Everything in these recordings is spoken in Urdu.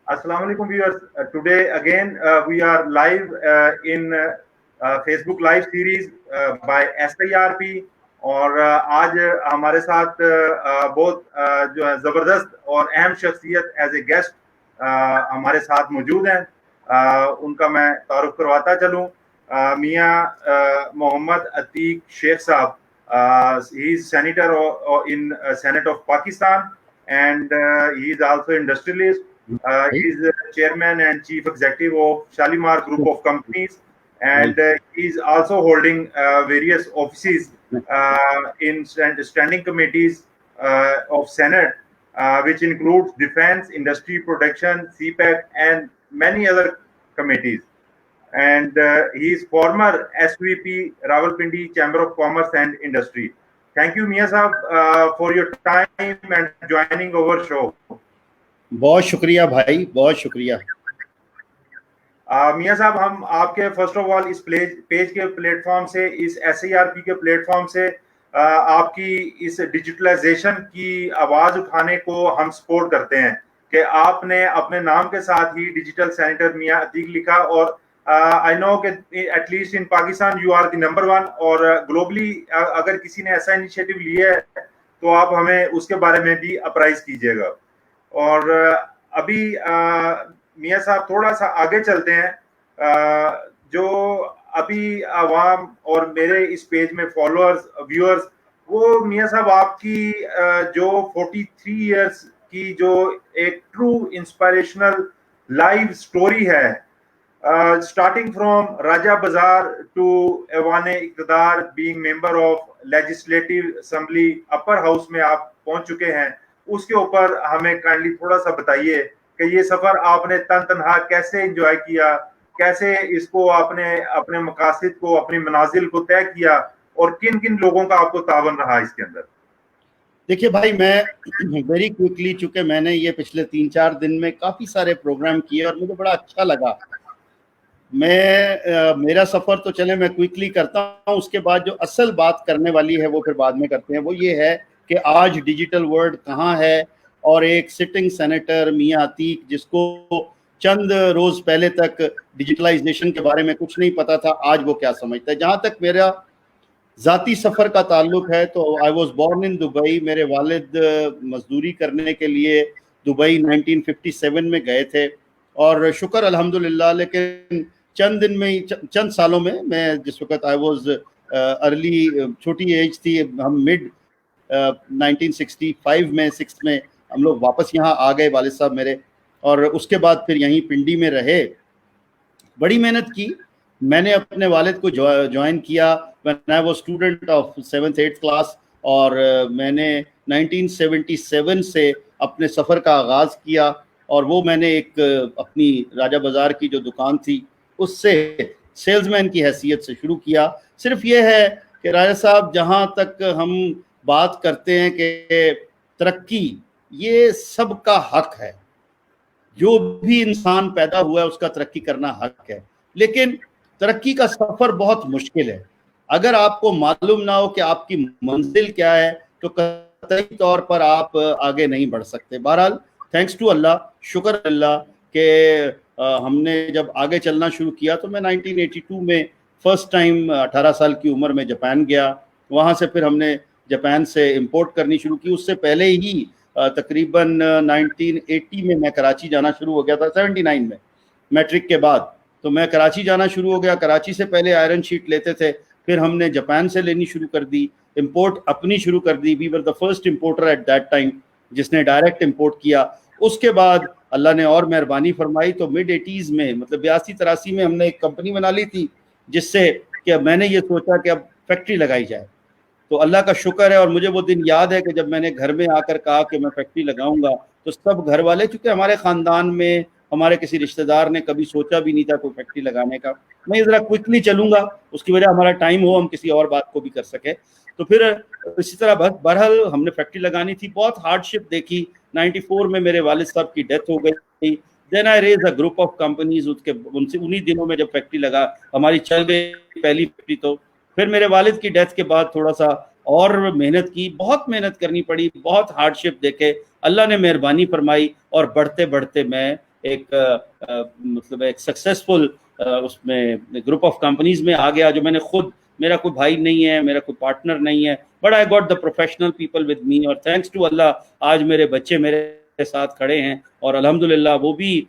Assalamu alaikum viewers. Today again we are live in Facebook live series by SIRP اور آج ہمارے ساتھ بہت جو ہے زبردست اور اہم شخصیت ایز اے گیسٹ ہمارے ساتھ موجود ہیں. ان کا میں تعارف کرواتا چلوں. میاں محمد عتیق شیخ صاحب, he is senator in Senate of Pakistan and he is also industrialist. He is the chairman and chief executive of Shalimar Group of Companies, and he is also holding various offices in standing committees of Senate, which includes Defense, Industry Protection, CPEC, and many other committees. And he is former SVP, Rawalpindi Chamber of Commerce and Industry. Thank you, Mia Saab, for your time and joining our show. بہت شکریہ بھائی, بہت شکریہ. میاں صاحب, ہم آپ کے فرسٹ آف آل اس پیج کے پلیٹ فارم سے, اس SIRP کے پلیٹ فارم سے آپ کی اس ڈیجیٹلائزیشن کی آواز اٹھانے کو ہم سپورٹ کرتے ہیں کہ آپ نے اپنے نام کے ساتھ ہی ڈیجیٹل سینیٹر میاں عتیق لکھا, اور I know کہ at least in Pakistan you are the number one, اور گلوبلی اگر کسی نے ایسا انیشیٹو لیا ہے تو آپ ہمیں اس کے بارے میں بھی اپرائز کیجیے گا. اور ابھی میاں صاحب تھوڑا سا آگے چلتے ہیں. جو ابھی عوام اور میرے اس پیج میں فالوورز ویورز, وہ میاں صاحب آپ کی جو 43 ایئرس کی جو ایک ٹرو انسپائریشنل لائیو سٹوری ہے, starting from Raja Bazar to ایوان اقتدار, being member of Legislative Assembly Upper House میں آپ پہنچ چکے ہیں, اس کے اوپر ہمیں کائنڈلی تھوڑا سا بتائیے کہ یہ سفر آپ نے تنہا کیسے انجوائے کیا, کیسے اس کو آپ نے اپنے مقاصد کو, اپنی منازل کو طے کیا, اور کن کن لوگوں کا آپ کو تعاون رہا اس کے اندر. دیکھیے بھائی, میں ویری کوئکلی, چونکہ میں نے یہ پچھلے 3-4 دن میں کافی سارے پروگرام کیے اور مجھے بڑا اچھا لگا. میرا سفر تو چلے میں کوئکلی کرتا ہوں, اس کے بعد جو اصل بات کرنے والی ہے وہ پھر بعد میں کرتے ہیں. وہ یہ ہے کہ آج ڈیجیٹل ورلڈ کہاں ہے, اور ایک سٹنگ سینیٹر میاں عتیق, جس کو چند روز پہلے تک ڈیجیٹلائزیشن کے بارے میں کچھ نہیں پتا تھا, آج وہ کیا سمجھتا ہے. جہاں تک میرا ذاتی سفر کا تعلق ہے تو I was born in Dubai. میرے والد مزدوری کرنے کے لیے دبئی 1957 میں گئے تھے, اور شکر الحمدللہ, لیکن چند سالوں میں جس وقت آئی واز ارلی, چھوٹی ایج تھی, ہم مڈ 1965 میں 6 میں ہم لوگ واپس یہاں آ گئے والد صاحب میرے, اور اس کے بعد پھر یہیں پنڈی میں رہے. بڑی محنت کی. میں نے اپنے والد کو جوائن کیا when I was student of 7th 8th class, اور میں نے 1977 سے اپنے سفر کا آغاز کیا, اور وہ میں نے ایک اپنی راجہ بازار کی جو دکان تھی اس سے سیلز مین کی حیثیت سے شروع کیا. صرف یہ ہے کہ راجہ صاحب, جہاں تک ہم بات کرتے ہیں کہ ترقی یہ سب کا حق ہے, جو بھی انسان پیدا ہوا ہے اس کا ترقی کرنا حق ہے, لیکن ترقی کا سفر بہت مشکل ہے. اگر آپ کو معلوم نہ ہو کہ آپ کی منزل کیا ہے تو قطعی طور پر آپ آگے نہیں بڑھ سکتے. بہرحال تھینکس ٹو اللہ, شکر اللہ کہ ہم نے جب آگے چلنا شروع کیا تو میں 1982 میں فرسٹ ٹائم 18 سال کی عمر میں جاپان گیا. وہاں سے پھر ہم نے جاپان سے امپورٹ کرنی شروع کی. اس سے پہلے ہی تقریباً 1980 میں میں کراچی جانا شروع ہو گیا تھا, 79 میں میٹرک کے بعد. تو میں کراچی جانا شروع ہو گیا. کراچی سے پہلے آئرن شیٹ لیتے تھے, پھر ہم نے جاپان سے لینی شروع کر دی, امپورٹ اپنی شروع کر دی. We were the first importer at that time جس نے ڈائریکٹ امپورٹ کیا. اس کے بعد اللہ نے اور مہربانی فرمائی تو مڈ 80s میں, مطلب 82-83 میں ہم نے ایک کمپنی بنا لی تھی, جس سے کہ میں نے یہ سوچا کہ اب فیکٹری لگائی جائے. تو اللہ کا شکر ہے, اور مجھے وہ دن یاد ہے کہ جب میں نے گھر میں آ کر کہا کہ میں فیکٹری لگاؤں گا, تو سب گھر والے, چونکہ ہمارے خاندان میں ہمارے کسی رشتہ دار نے کبھی سوچا بھی نہیں تھا کوئی فیکٹری لگانے کا. میں ذرا کوئکلی چلوں گا, اس کی وجہ ہمارا ٹائم ہو, ہم کسی اور بات کو بھی کر سکے. تو پھر اسی طرح بہرحال ہم نے فیکٹری لگانی تھی, بہت ہارڈ شپ دیکھی. 94 میں میرے والد صاحب کی ڈیتھ ہو گئی. Then I raise a group of companies. انہی دنوں میں جب فیکٹری لگا ہماری چل گئی پہلی فیکٹری. تو پھر میرے والد کی ڈیتھ کے بعد تھوڑا سا اور محنت کی, بہت محنت کرنی پڑی, بہت ہارڈ شپ دیکھے. اللہ نے مہربانی فرمائی اور بڑھتے بڑھتے میں ایک مطلب ایک سکسیسفل اس میں گروپ آف کمپنیز میں آ گیا, جو میں نے خود, میرا کوئی بھائی نہیں ہے, میرا کوئی پارٹنر نہیں ہے, but I got the professional people with me, اور تھینکس ٹو اللہ آج میرے بچے میرے ساتھ کھڑے ہیں, اور الحمدللہ وہ بھی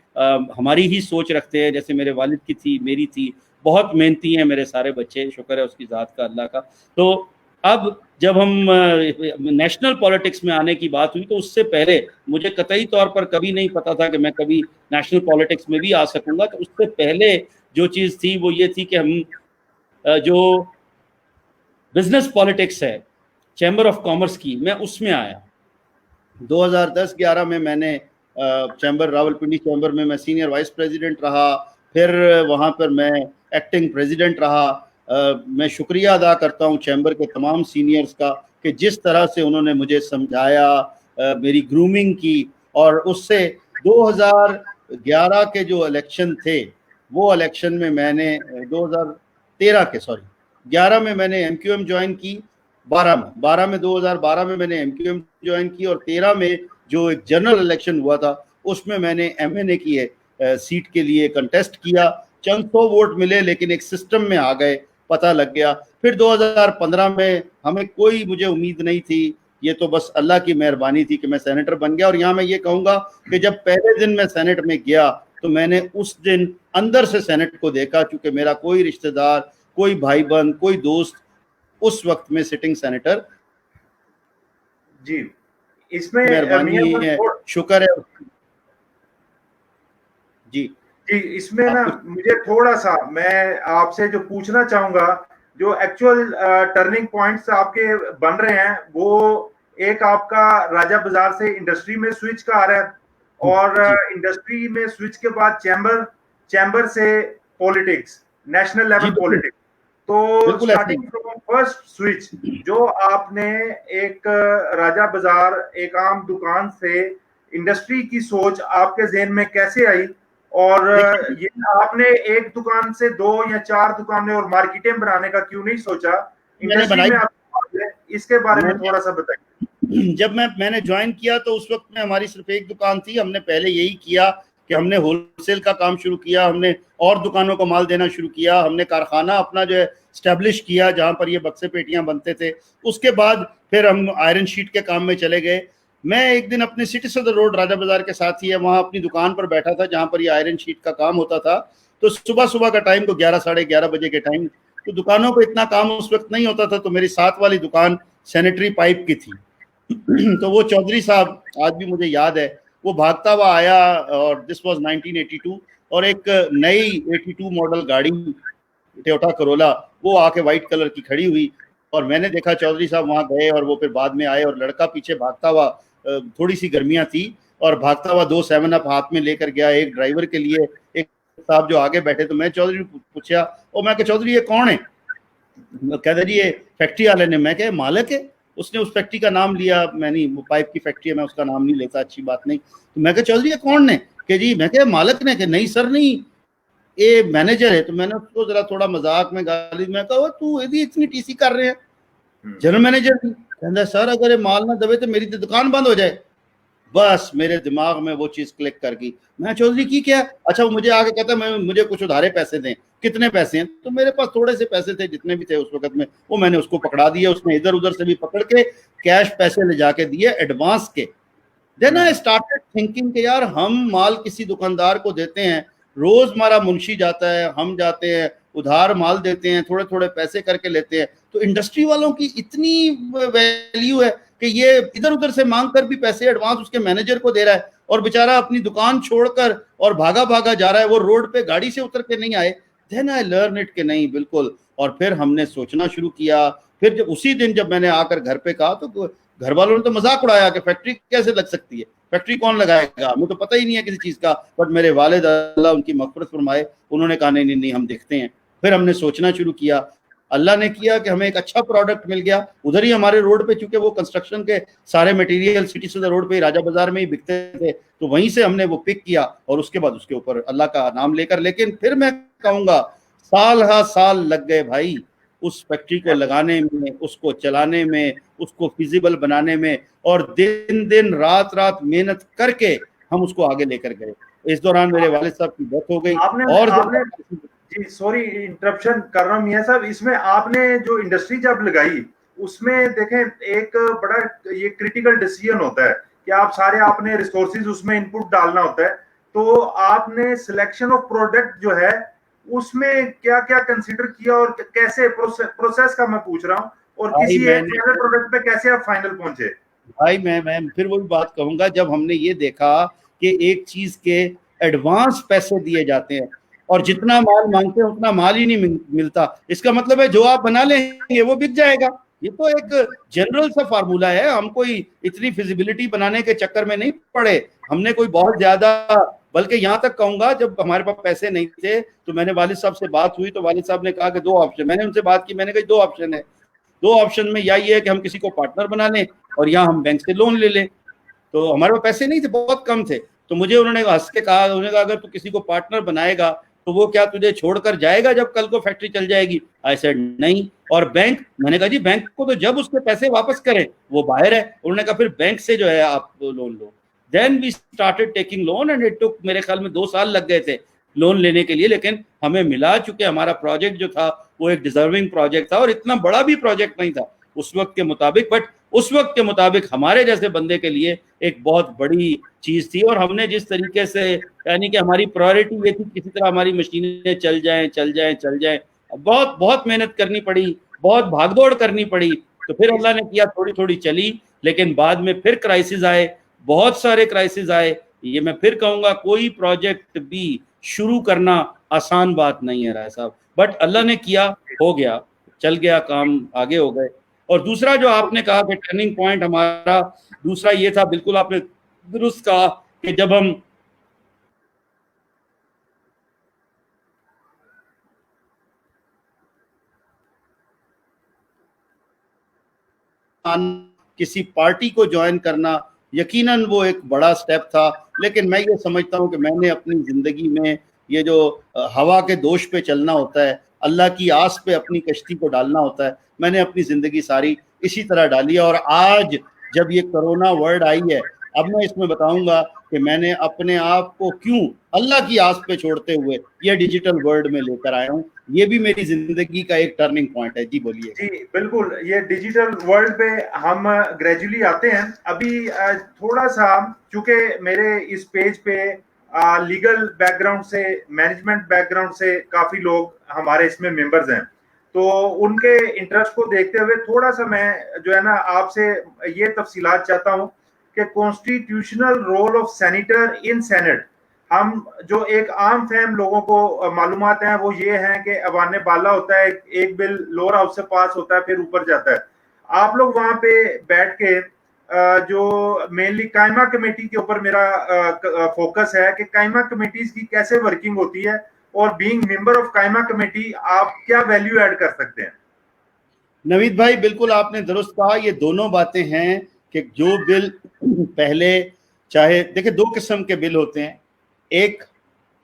ہماری ہی سوچ رکھتے ہیں جیسے میرے والد کی تھی, میری تھی. بہت محنتی ہیں میرے سارے بچے, شکر ہے اس کی ذات کا, اللہ کا. تو اب جب ہم نیشنل پالیٹکس میں آنے کی بات ہوئی, تو اس سے پہلے مجھے قطعی طور پر کبھی نہیں پتا تھا کہ میں کبھی نیشنل پالیٹکس میں بھی آ سکوں گا. تو اس سے پہلے جو چیز تھی وہ یہ تھی کہ ہم جو بزنس پالیٹکس ہے چیمبر آف کامرس کی, میں اس میں آیا. 2010-11 میں نے چیمبر, راولپنڈی چیمبر میں سینئر وائس پریزیڈنٹ رہا, پھر وہاں پر میں ایکٹنگ پریزیڈنٹ رہا. میں شکریہ ادا کرتا ہوں چیمبر کے تمام سینئرز کا کہ جس طرح سے انہوں نے مجھے سمجھایا, میری گرومنگ کی. اور اس سے 2011 کے جو الیکشن تھے, وہ الیکشن میں نے 11 میں نے ایم کیو ایم جوائن کی. 2012 میں نے ایم کیو ایم جوائن کی, اور 13 میں جو ایک جنرل الیکشن ہوا تھا اس میں نے ایم این اے کی سیٹ کے لیے کنٹیسٹ کیا. چند 100 ووٹ ملے, لیکن ایک سسٹم میں آ گئے, پتہ لگ گیا. پھر 2015 میں ہمیں کوئی مجھے امید نہیں تھی, یہ تو بس اللہ کی مہربانی تھی کہ میں سینیٹر بن گیا. اور یہاں میں یہ کہوں گا کہ جب پہلے دن میں سینٹ میں گیا تو میں نے اس دن اندر سے سینٹ کو دیکھا, چونکہ میرا کوئی رشتہ دار, کوئی بھائی بہن, کوئی دوست اس وقت میں سٹنگ سینیٹر. جی اس میں مہربانی ہے, شکر ہے. جی اس میں نا مجھے تھوڑا سا میں آپ سے جو پوچھنا چاہوں گا, جو ایکچوئل ٹرننگ پوائنٹس آپ کے بن رہے ہیں, وہ ایک آپ کا راجہ بازار سے انڈسٹری میں سوئچ کا آ رہا ہے, اور انڈسٹری میں سوئچ کے بعد چیمبر سے پولیٹکس, نیشنل لیول پولیٹکس. تو اسٹارٹنگ فرام فرسٹ سوئچ جو آپ نے ایک راجہ بازار ایک عام دکان سے انڈسٹری کی سوچ آپ کے ذہن میں کیسے آئی, اور یہ آپ نے ایک دکان سے 2 یا 4 دکانیں اور مارکیٹیں بنانے کا کیوں نہیں سوچا انڈسٹری میں, اس کے بارے میں تھوڑا سا بتائیے. جب میں نے جوائن کیا تو اس وقت میں ہماری صرف ایک دکان تھی. ہم نے پہلے یہی کیا کہ ہم نے ہول سیل کا کام شروع کیا, ہم نے اور دکانوں کو مال دینا شروع کیا, ہم نے کارخانہ اپنا جو ہے اسٹیبلش کیا جہاں پر یہ بکسے پیٹیاں بنتے تھے. اس کے بعد پھر ہم آئرن شیٹ کے کام میں چلے گئے. میں ایک دن اپنے سٹی صدر روڈ راجہ بازار کے ساتھ ہی ہے, وہاں اپنی دکان پر بیٹھا تھا جہاں پر یہ آئرن شیٹ کا کام ہوتا تھا. تو صبح کا ٹائم, کو 11-11:30 بجے کے ٹائم, تو دکانوں پہ اتنا کام اس وقت نہیں ہوتا تھا. تو میری ساتھ والی دکان سینیٹری پائپ کی تھی. تو وہ چودھری صاحب, آج بھی مجھے یاد ہے, وہ بھاگتا ہوا آیا, اور دس واز 1982, اور ایک نئی 82 ماڈل گاڑی ٹویوٹا کرولا وہ آ کے وائٹ کلر کی کھڑی ہوئی, اور میں نے دیکھا چودھری صاحب وہاں گئے, اور وہ پھر بعد میں آئے, اور لڑکا پیچھے بھاگتا ہوا, تھوڑی سی گرمیاں تھی, اور بھاگتا ہوا 2 7 اپ ہاتھ میں لے کر گیا ایک ڈرائیور کے لیے. ایک صاحب جو آگے بیٹھے, تو میں چودھری پوچھا, اور میں کہ چودھری یہ کون ہے؟ کہتے جی یہ فیکٹری والے نے. میں کہ مالک ہے؟ اس نے اس فیکٹری کا نام لیا. میں نہیں, وہ پائپ کی فیکٹری ہے, میں اس کا نام نہیں لیتا, اچھی بات نہیں. تو میں کہ چودھری یہ کون نے؟ کہ جی, میں کہ مالک نے. کہ نہیں سر نہیں, یہ مینیجر ہے. تو میں نے اس کو ذرا تھوڑا مذاق میں گالی, میں کہا تو اتنی ٹی سی کر رہے ہیں جنرل مینیجر. کہتا ہے سر اگر یہ مال نہ دبے تو میری تو دکان بند ہو جائے. بس میرے دماغ میں وہ چیز کلک کر گئی. میں چودھری کی کیا؟ اچھا وہ مجھے آگے کہتا ہے مجھے کچھ ادھارے پیسے دیں. کتنے پیسے ہیں؟ تو میرے پاس تھوڑے سے پیسے تھے, جتنے بھی تھے اس وقت میں, وہ میں نے اس کو پکڑا دیا. اس نے ادھر ادھر سے بھی پکڑ کے کیش پیسے لے جا کے دیے ایڈوانس کے. دین آئی اسٹارٹڈ تھنکنگ کہ یار ہم مال کسی دکاندار کو دیتے ہیں, روز ہمارا منشی جاتا ہے, ہم جاتے ہیں ادھار مال دیتے ہیں, تھوڑے تھوڑے پیسے کر کے لیتے ہیں. تو انڈسٹری والوں کی اتنی ویلیو ہے کہ یہ ادھر ادھر سے مانگ کر بھی پیسے ایڈوانس اس کے مینیجر کو دے رہا ہے, اور بیچارہ اپنی دکان چھوڑ کر اور بھاگا جا رہا ہے. وہ روڈ پہ گاڑی سے اتر کے نہیں آئے. دین آئی لرن اٹ کہ نہیں بالکل. اور پھر ہم نے سوچنا شروع کیا. پھر جب اسی دن جب میں نے آ کر گھر پہ کہا, تو گھر والوں نے تو مذاق اڑایا کہ فیکٹری کیسے لگ سکتی ہے, فیکٹری کون لگائے گا, ہمیں تو پتہ ہی نہیں ہے کسی چیز کا. بٹ میرے والد اللہ ان کی مغفرت فرمائے, انہوں نے کہا نہیں ہم دیکھتے ہیں. پھر ہم نے سوچنا شروع کیا. اللہ نے کیا کہ ہمیں ایک اچھا پروڈکٹ مل گیا. ادھر ہی ہمارے روڈ پہ, چونکہ وہ کنسٹرکشن کے سارے مٹیریل سٹی صدر روڈ پہ راجہ بازار میں ہی بکتے تھے, تو وہیں سے ہم نے وہ پک کیا, اور اس کے بعد اس کے اوپر اللہ کا نام لے کر. لیکن پھر میں کہوں گا سال لگ گئے بھائی اس فیکٹری کو لگانے میں, اس کو چلانے میں, اس کو فیزیبل بنانے میں, اور دن رات محنت کر کے ہم اس کو آگے لے کر گئے. اس دوران میرے والد صاحب کی ڈیتھ ہو گئی. اور جی سوری انٹرپشن کر رہا ہوں میاں صاحب, اس میں آپ نے جو انڈسٹری جب لگائی اس میں دیکھیں ایک بڑا یہ کریٹیکل ڈیسیجن ہوتا ہے کہ آپ سارے آپ نے ریسورسز اس میں انپٹ ڈالنا ہوتا ہے, تو آپ نے سلیکشن آف پروڈکٹ جو ہے اس میں کیا کیا کنسیڈر کیا اور کیسے پروسیس کا میں پوچھ رہا ہوں, اور کسی ایک فائنل پروڈکٹ پہ کیسے آپ فائنل پہنچے؟ بھائی میں پھر وہی بات کہوں گا, جب ہم نے یہ دیکھا کہ ایک چیز کے ایڈوانس پیسے دیے جاتے ہیں اور جتنا مال مانگتے ہیں اتنا مال ہی نہیں ملتا, اس کا مطلب ہے جو آپ بنا لیں گے وہ بک جائے گا. یہ تو ایک جنرل سا فارمولا ہے, ہم کوئی اتنی فیزیبلٹی بنانے کے چکر میں نہیں پڑے, ہم نے کوئی بہت زیادہ, بلکہ یہاں تک کہوں گا جب ہمارے پاس پیسے نہیں تھے تو میں نے والد صاحب سے بات ہوئی تو والد صاحب نے کہا کہ 2 آپشن, میں نے ان سے بات کی, میں نے کہا 2 آپشن ہے, 2 آپشن میں یا یہ ہے کہ ہم کسی کو پارٹنر بنا لیں اور یا ہم بینک سے لون لے لیں. تو ہمارے پاس پیسے نہیں تھے, بہت کم تھے, تو مجھے انہوں نے ہنس کے کہا, انہوں نے کہا اگر تو کسی کو پارٹنر بنائے گا تو وہ کیا تجھے چھوڑ کر جائے گا جب کل کو فیکٹری چل جائے گی؟ آئی سیڈ نہیں. اور بینک, میں نے کہا جی بینک کو تو جب اس کے پیسے واپس کریں وہ باہر ہے. انہوں نے کہا پھر بینک سے جو ہے آپ لون لو. Then we started taking loan and it took, میرے خیال میں 2 سال لگ گئے تھے لون لینے کے لیے, لیکن ہمیں ملا, چونکہ ہمارا پروجیکٹ جو تھا وہ ایک ڈیزرونگ پروجیکٹ تھا اور اتنا بڑا بھی پروجیکٹ نہیں تھا اس وقت کے مطابق, بٹ اس وقت کے مطابق ہمارے جیسے بندے کے لیے ایک بہت بڑی چیز تھی. اور ہم نے جس طریقے سے, یعنی کہ ہماری پرائرٹی یہ تھی کسی طرح ہماری مشینیں چل جائیں, بہت بہت محنت کرنی پڑی, بہت بھاگ دوڑ کرنی پڑی, تو پھر اللہ نے کیا تھوڑی تھوڑی چلی, لیکن بعد میں پھر کرائسس آئے, بہت سارے کرائسس آئے. یہ میں پھر کہوں گا کوئی پروجیکٹ بھی شروع کرنا آسان بات نہیں ہے رائے صاحب, بٹ اللہ نے کیا, ہو گیا, چل گیا, کام آگے ہو گئے. اور دوسرا جو آپ نے کہا کہ ٹرننگ پوائنٹ ہمارا دوسرا یہ تھا, بالکل آپ نے درست کہا کہ جب ہم کسی پارٹی کو جوائن کرنا, یقیناً وہ ایک بڑا سٹیپ تھا, لیکن میں یہ سمجھتا ہوں کہ میں نے اپنی زندگی میں یہ جو ہوا کے دوش پہ چلنا ہوتا ہے, اللہ کی آس پہ اپنی کشتی کو ڈالنا ہوتا ہے, میں نے اپنی زندگی ساری اسی طرح ڈالی ہے. اور آج جب یہ کرونا ورڈ آئی ہے, اب میں اس میں بتاؤں گا کہ میں نے اپنے آپ کو کیوں اللہ کی آس پہ چھوڑتے ہوئے یہ ڈیجیٹل ورلڈ میں لے کر آیا ہوں. یہ بھی میری زندگی کا ایک ٹرننگ پوائنٹ ہے. جی بولیے. جی بالکل, یہ ڈیجیٹل ورلڈ پہ ہم گریجولی آتے ہیں. ابھی تھوڑا سا, چونکہ میرے اس پیج پہ لیگل بیک گراؤنڈ سے, مینجمنٹ بیک گراؤنڈ سے کافی لوگ ہمارے اس میں ممبرز ہیں, تو ان کے انٹرسٹ کو دیکھتے ہوئے تھوڑا سا میں جو ہے نا آپ سے یہ تفصیلات چاہتا ہوں کہ constitutional role of senator in senate. ہم جو ایک عام فہم لوگوں کو معلومات ہیں وہ یہ ہیں کہ ایوان بالا ہوتا ہے, ایک بل لوور ہاؤس سے پاس ہوتا ہے پھر اوپر جاتا ہے. آپ لوگ وہاں پہ بیٹھ کے جو مینلی قائمہ کمیٹی کے اوپر میرا فوکس ہے کہ قائمہ کمیٹیز کی کیسے ورکنگ ہوتی ہے, اور بینگ ممبر آف قائمہ کمیٹی آپ کیا ویلیو ایڈ کر سکتے ہیں. نوید بھائی بالکل آپ نے درست کہا, یہ دونوں باتیں ہیں کہ جو بل پہلے, چاہے دیکھیں 2 قسم کے بل ہوتے ہیں, ایک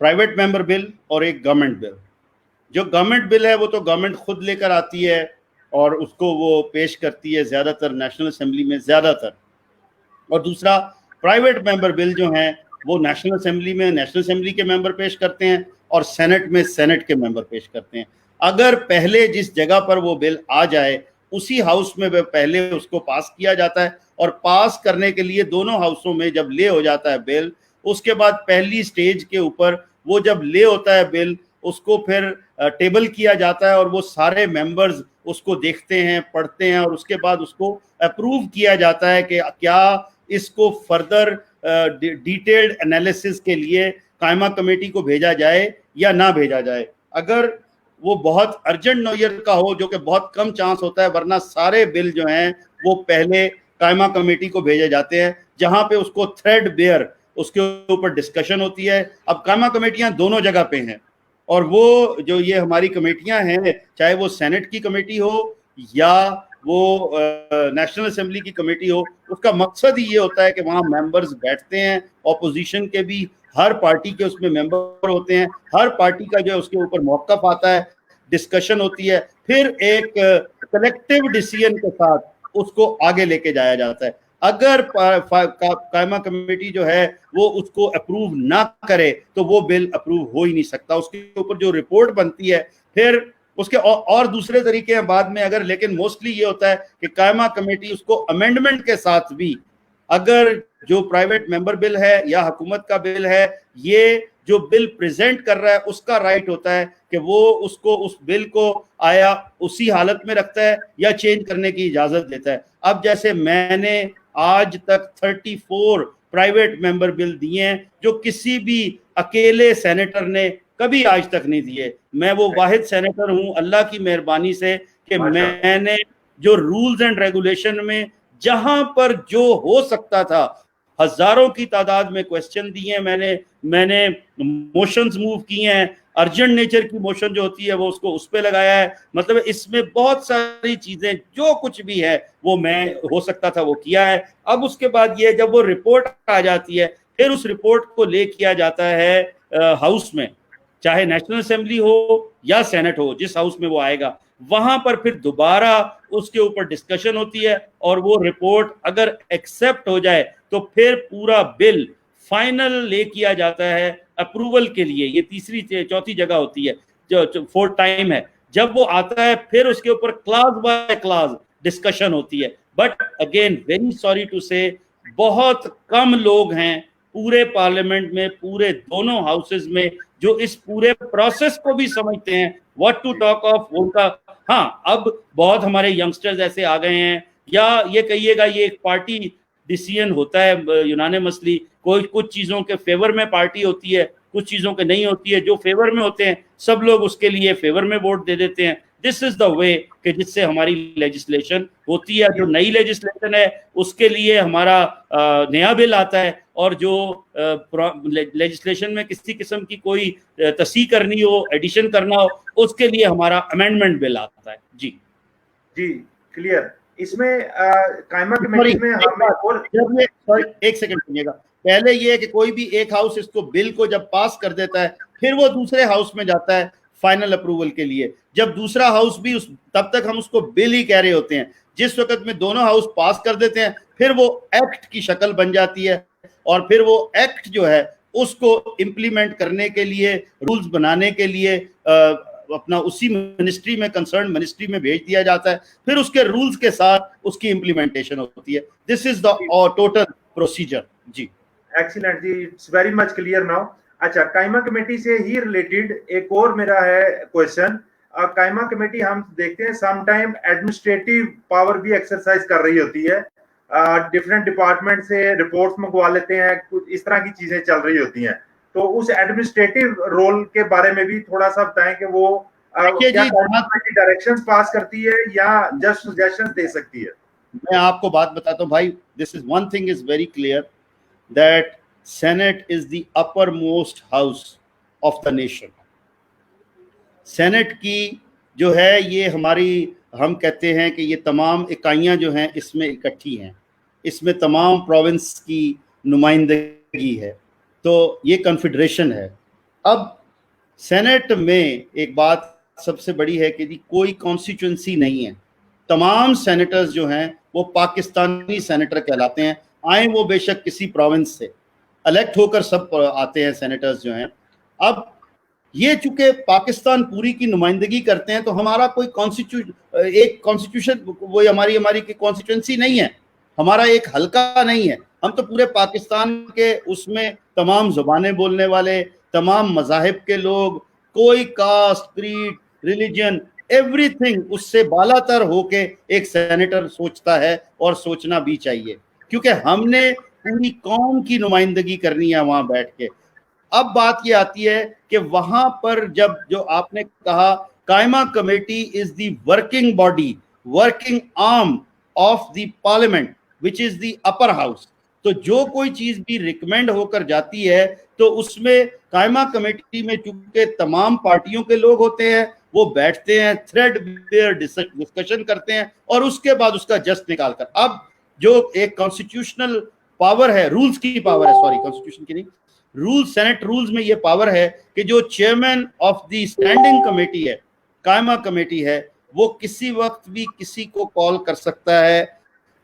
پرائیویٹ ممبر بل اور ایک گورنمنٹ بل. جو گورنمنٹ بل ہے وہ تو گورنمنٹ خود لے کر آتی ہے اور اس کو وہ پیش کرتی ہے زیادہ تر نیشنل اسمبلی میں زیادہ تر, اور دوسرا پرائیویٹ ممبر بل جو ہیں وہ نیشنل اسمبلی میں نیشنل اسمبلی کے ممبر پیش کرتے ہیں اور سینٹ میں سینٹ کے ممبر پیش کرتے ہیں. اگر پہلے جس جگہ پر وہ بل آ جائے اسی ہاؤس میں پہلے اس کو پاس کیا جاتا ہے, اور پاس کرنے کے لیے دونوں ہاؤسوں میں جب لے ہو جاتا ہے بل, اس کے بعد پہلی سٹیج کے اوپر وہ جب لے ہوتا ہے بل, اس کو پھر ٹیبل کیا جاتا ہے اور وہ سارے ممبرز اس کو دیکھتے ہیں, پڑھتے ہیں, اور اس کے بعد اس کو اپروو کیا جاتا ہے کہ کیا اس کو فردر ڈیٹیلڈ انالیسس کے لیے قائمہ کمیٹی کو بھیجا جائے یا نہ بھیجا جائے. اگر وہ بہت ارجنٹ نوعیت کا ہو, جو کہ بہت کم چانس ہوتا ہے, ورنہ سارے بل جو ہیں وہ پہلے قائمہ کمیٹی کو بھیجے جاتے ہیں جہاں پہ اس کو تھریڈ بیئر اس کے اوپر ڈسکشن ہوتی ہے. اب قائمہ کمیٹیاں دونوں جگہ پہ ہیں, اور وہ جو یہ ہماری کمیٹیاں ہیں, چاہے وہ سینٹ کی کمیٹی ہو یا وہ نیشنل اسمبلی کی کمیٹی ہو, اس کا مقصد ہی یہ ہوتا ہے کہ وہاں ممبرز بیٹھتے ہیں, اپوزیشن کے بھی, ہر پارٹی کے اس میں ممبر ہوتے ہیں, ہر پارٹی کا جو ہے اس کے اوپر موقف آتا ہے, ڈسکشن ہوتی ہے, پھر ایک کلیکٹیو ڈیسیژن کے ساتھ اس کو آگے لے کے جایا جاتا ہے. اگر قائمہ کمیٹی جو ہے وہ اس کو اپروو نہ کرے تو وہ بل اپروو ہو ہی نہیں سکتا. اس کے اوپر جو رپورٹ بنتی ہے پھر اس کے اور دوسرے طریقے ہیں بعد میں اگر, لیکن موسٹلی یہ ہوتا ہے کہ قائمہ کمیٹی اس کو امینڈمنٹ کے ساتھ بھی, اگر جو پرائیویٹ ممبر بل ہے یا حکومت کا بل ہے, یہ جو بل پریزنٹ کر رہا ہے اس کا رائٹ ہوتا ہے کہ وہ اس کو اس بل کو آیا اسی حالت میں رکھتا ہے یا چینج کرنے کی اجازت دیتا ہے. اب جیسے میں نے آج تک 34 پرائیویٹ ممبر بل دیے ہیں جو کسی بھی اکیلے سینیٹر نے کبھی آج تک نہیں دیے. میں وہ واحد سینیٹر ہوں اللہ کی مہربانی سے کہ میں نے جو رولز اینڈ ریگولیشن میں جہاں پر جو ہو سکتا تھا ہزاروں کی تعداد میں کوسچن دیے ہیں, میں نے موشنز موو کیے ہیں, ارجنٹ نیچر کی موشن جو ہوتی ہے وہ اس پہ لگایا ہے. مطلب اس میں بہت ساری چیزیں جو کچھ بھی ہے وہ میں ہو سکتا تھا وہ کیا ہے. اب اس کے بعد یہ جب وہ رپورٹ آ جاتی ہے پھر اس رپورٹ کو لے کیا جاتا ہے ہاؤس میں, چاہے نیشنل اسمبلی ہو یا سینٹ ہو, جس ہاؤس میں وہ آئے گا وہاں پر پھر دوبارہ اس کے اوپر ڈسکشن ہوتی ہے اور وہ رپورٹ اگر ایکسپٹ ہو جائے تو پھر پورا بل فائنل لے کیا جاتا ہے اپروول کے لیے. یہ تیسری چوتھی جگہ ہوتی ہے جو فورتھ ٹائم ہے جب وہ آتا ہے, پھر اس کے اوپر کلاس بائی کلاس ڈسکشن ہوتی ہے. But again very sorry to say بہت کم لوگ ہیں پورے پارلیمنٹ میں, پورے دونوں ہاؤسز میں, جو اس پورے پروسیس کو بھی سمجھتے ہیں. واٹ ٹو ٹاک آف ان کا, ہاں اب بہت ہمارے ینگسٹرز ایسے آ گئے ہیں, یا یہ کہیے گا یہ ایک پارٹی ڈیسیژن ہوتا ہے یونانیمسلی, کوئی کچھ چیزوں کے فیور میں پارٹی ہوتی ہے, کچھ چیزوں کے نہیں ہوتی ہے. جو فیور میں ہوتے ہیں سب لوگ اس کے لیے فیور میں ووٹ دے دیتے ہیں. دس از دا وے کہ جس سے ہماری لیجسلیشن ہوتی ہے. جو نئی لیجسلیشن ہے اس کے لیے ہمارا نیا بل آتا ہے, اور جو لیجسلیشن میں کسی قسم کی کوئی تصحیح کرنی ہو, ایڈیشن کرنا ہو, اس کے لیے ہمارا امینڈمنٹ بل آتا ہے. جی کلیئر. اس میں قائمہ کمیٹی میں ایک سیکنڈ سنیے گا, پہلے یہ ہے کہ کوئی بھی ایک ہاؤس اس کو بل کو جب پاس کر دیتا ہے پھر وہ دوسرے ہاؤس میں جاتا ہے فائنل اپروول کے لیے. جب دوسرا ہاؤس بھی تب تک ہم اس کو بل ہی کہہ رہے ہوتے ہیں. جس وقت میں دونوں ہاؤس پاس کر دیتے ہیں پھر وہ ایکٹ کی شکل بن جاتی ہے, اور پھر وہ ایکٹ جو ہے اس کو امپلیمنٹ کرنے کے لیے, رولز بنانے کے لیے اپنا اسی منسٹری میں, کنسرن منسٹری میں بھیج دیا جاتا ہے. پھر اس کے رولز کے ساتھ اس کی امپلیمنٹیشن ہوتی ہے. This is the total procedure. جی ایکسیلنٹ جی, it's very much clear now. اچھا, قائمہ کمیٹی سے ہی ریلیٹڈ ایک اور میرا ہے کویشچن. قائمہ کمیٹی ہم دیکھتے ہیں سم ٹائم ایڈمنسٹریٹو پاور بھی ایکسرسائز کر رہی ہوتی ہے, ڈفرینٹ ڈپارٹمنٹ سے رپورٹس منگوا لیتے ہیں, کچھ اس طرح کی چیزیں چل رہی ہوتی ہیں. تو اس ایڈمنسٹریٹو رول کے بارے میں بھی تھوڑا سا بتائیں کہ وہ ڈائریکشن پاس کرتی ہے یا جسٹ سجیشن دے سکتی ہے. میں آپ کو بات بتاتا ہوں بھائی, this is one thing is very clear that Senate is the uppermost house of the nation. Senate کی جو ہے یہ ہماری, ہم کہتے ہیں کہ یہ تمام اکائیاں جو ہیں اس میں اکٹھی ہیں, اس میں تمام پروونس کی نمائندگی ہے, تو یہ کنفیڈریشن ہے. اب سینٹ میں ایک بات سب سے بڑی ہے کہ کوئی کانسٹیچوئنسی نہیں ہے. تمام سینیٹرز جو ہیں وہ پاکستانی سینیٹر کہلاتے ہیں, آئیں وہ بے شک کسی پروونس سے, الیکٹ ہو کر سب آتے ہیں سینیٹرز جو ہیں. اب یہ چونکہ پاکستان پوری کی نمائندگی کرتے ہیں تو ہمارا کوئی ایک کانسٹیٹیوشن وہ ہماری کانسٹیٹوئنسی نہیں ہے, ہمارا ایک حلقہ نہیں ہے. ہم تو پورے پاکستان کے اس میں تمام زبانیں بولنے والے, تمام مذاہب کے لوگ, کوئی caste, creed, religion, everything اس سے بالا تر ہو کے ایک سینیٹر سوچتا ہے, اور سوچنا بھی چاہیے, کیونکہ ہم نے پوری قوم کی نمائندگی کرنی ہے وہاں بیٹھ کے. اب بات یہ آتی ہے کہ وہاں پر جب جو آپ نے کہا قائمہ committee is the working body, working arm of the parliament which is the upper house, تو جو کوئی چیز بھی ریکمینڈ ہو کر جاتی ہے تو اس میں قائمہ کمیٹی میں چونکہ تمام پارٹیوں کے لوگ ہوتے ہیں, وہ بیٹھتے ہیں, تھریڈ بیئر ڈسکشن کرتے ہیں, اور اس کے بعد اس کا جسٹ نکال کر, اب جو ایک کانسٹیٹیوشنل پاور ہے, رولز کی پاور ہے, سوری کانسٹیٹیوشن کی نہیں, رولز, سینٹ رولز میں یہ پاور ہے کہ جو chairman of the standing committee ہے, قائمہ کمیٹی ہے, وہ کسی وقت بھی کسی کو کال کر سکتا ہے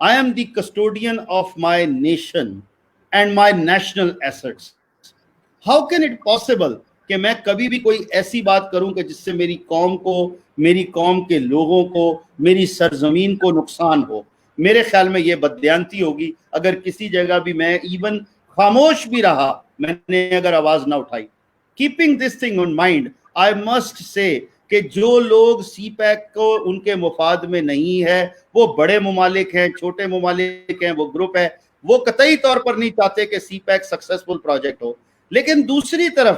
I am the custodian of my nation and my national assets. How can it possible کہ میں کبھی بھی کوئی ایسی بات کروں کہ جس سے میری قوم کو, میری قوم کے لوگوں کو, میری سرزمین کو نقصان ہو. میرے خیال میں یہ بددیانتی ہوگی اگر کسی جگہ بھی میں ایون خاموش بھی رہا, میں نے اگر آواز نہ اٹھائی. Keeping this thing on mind, I must سے کہ جو لوگ سی پیک کو ان کے مفاد میں نہیں ہے, وہ بڑے ممالک ہیں, چھوٹے ممالک ہیں, وہ گروپ ہے, وہ قطعی طور پر نہیں چاہتے کہ سی پیک سکسیسفل پروجیکٹ ہو. لیکن دوسری طرف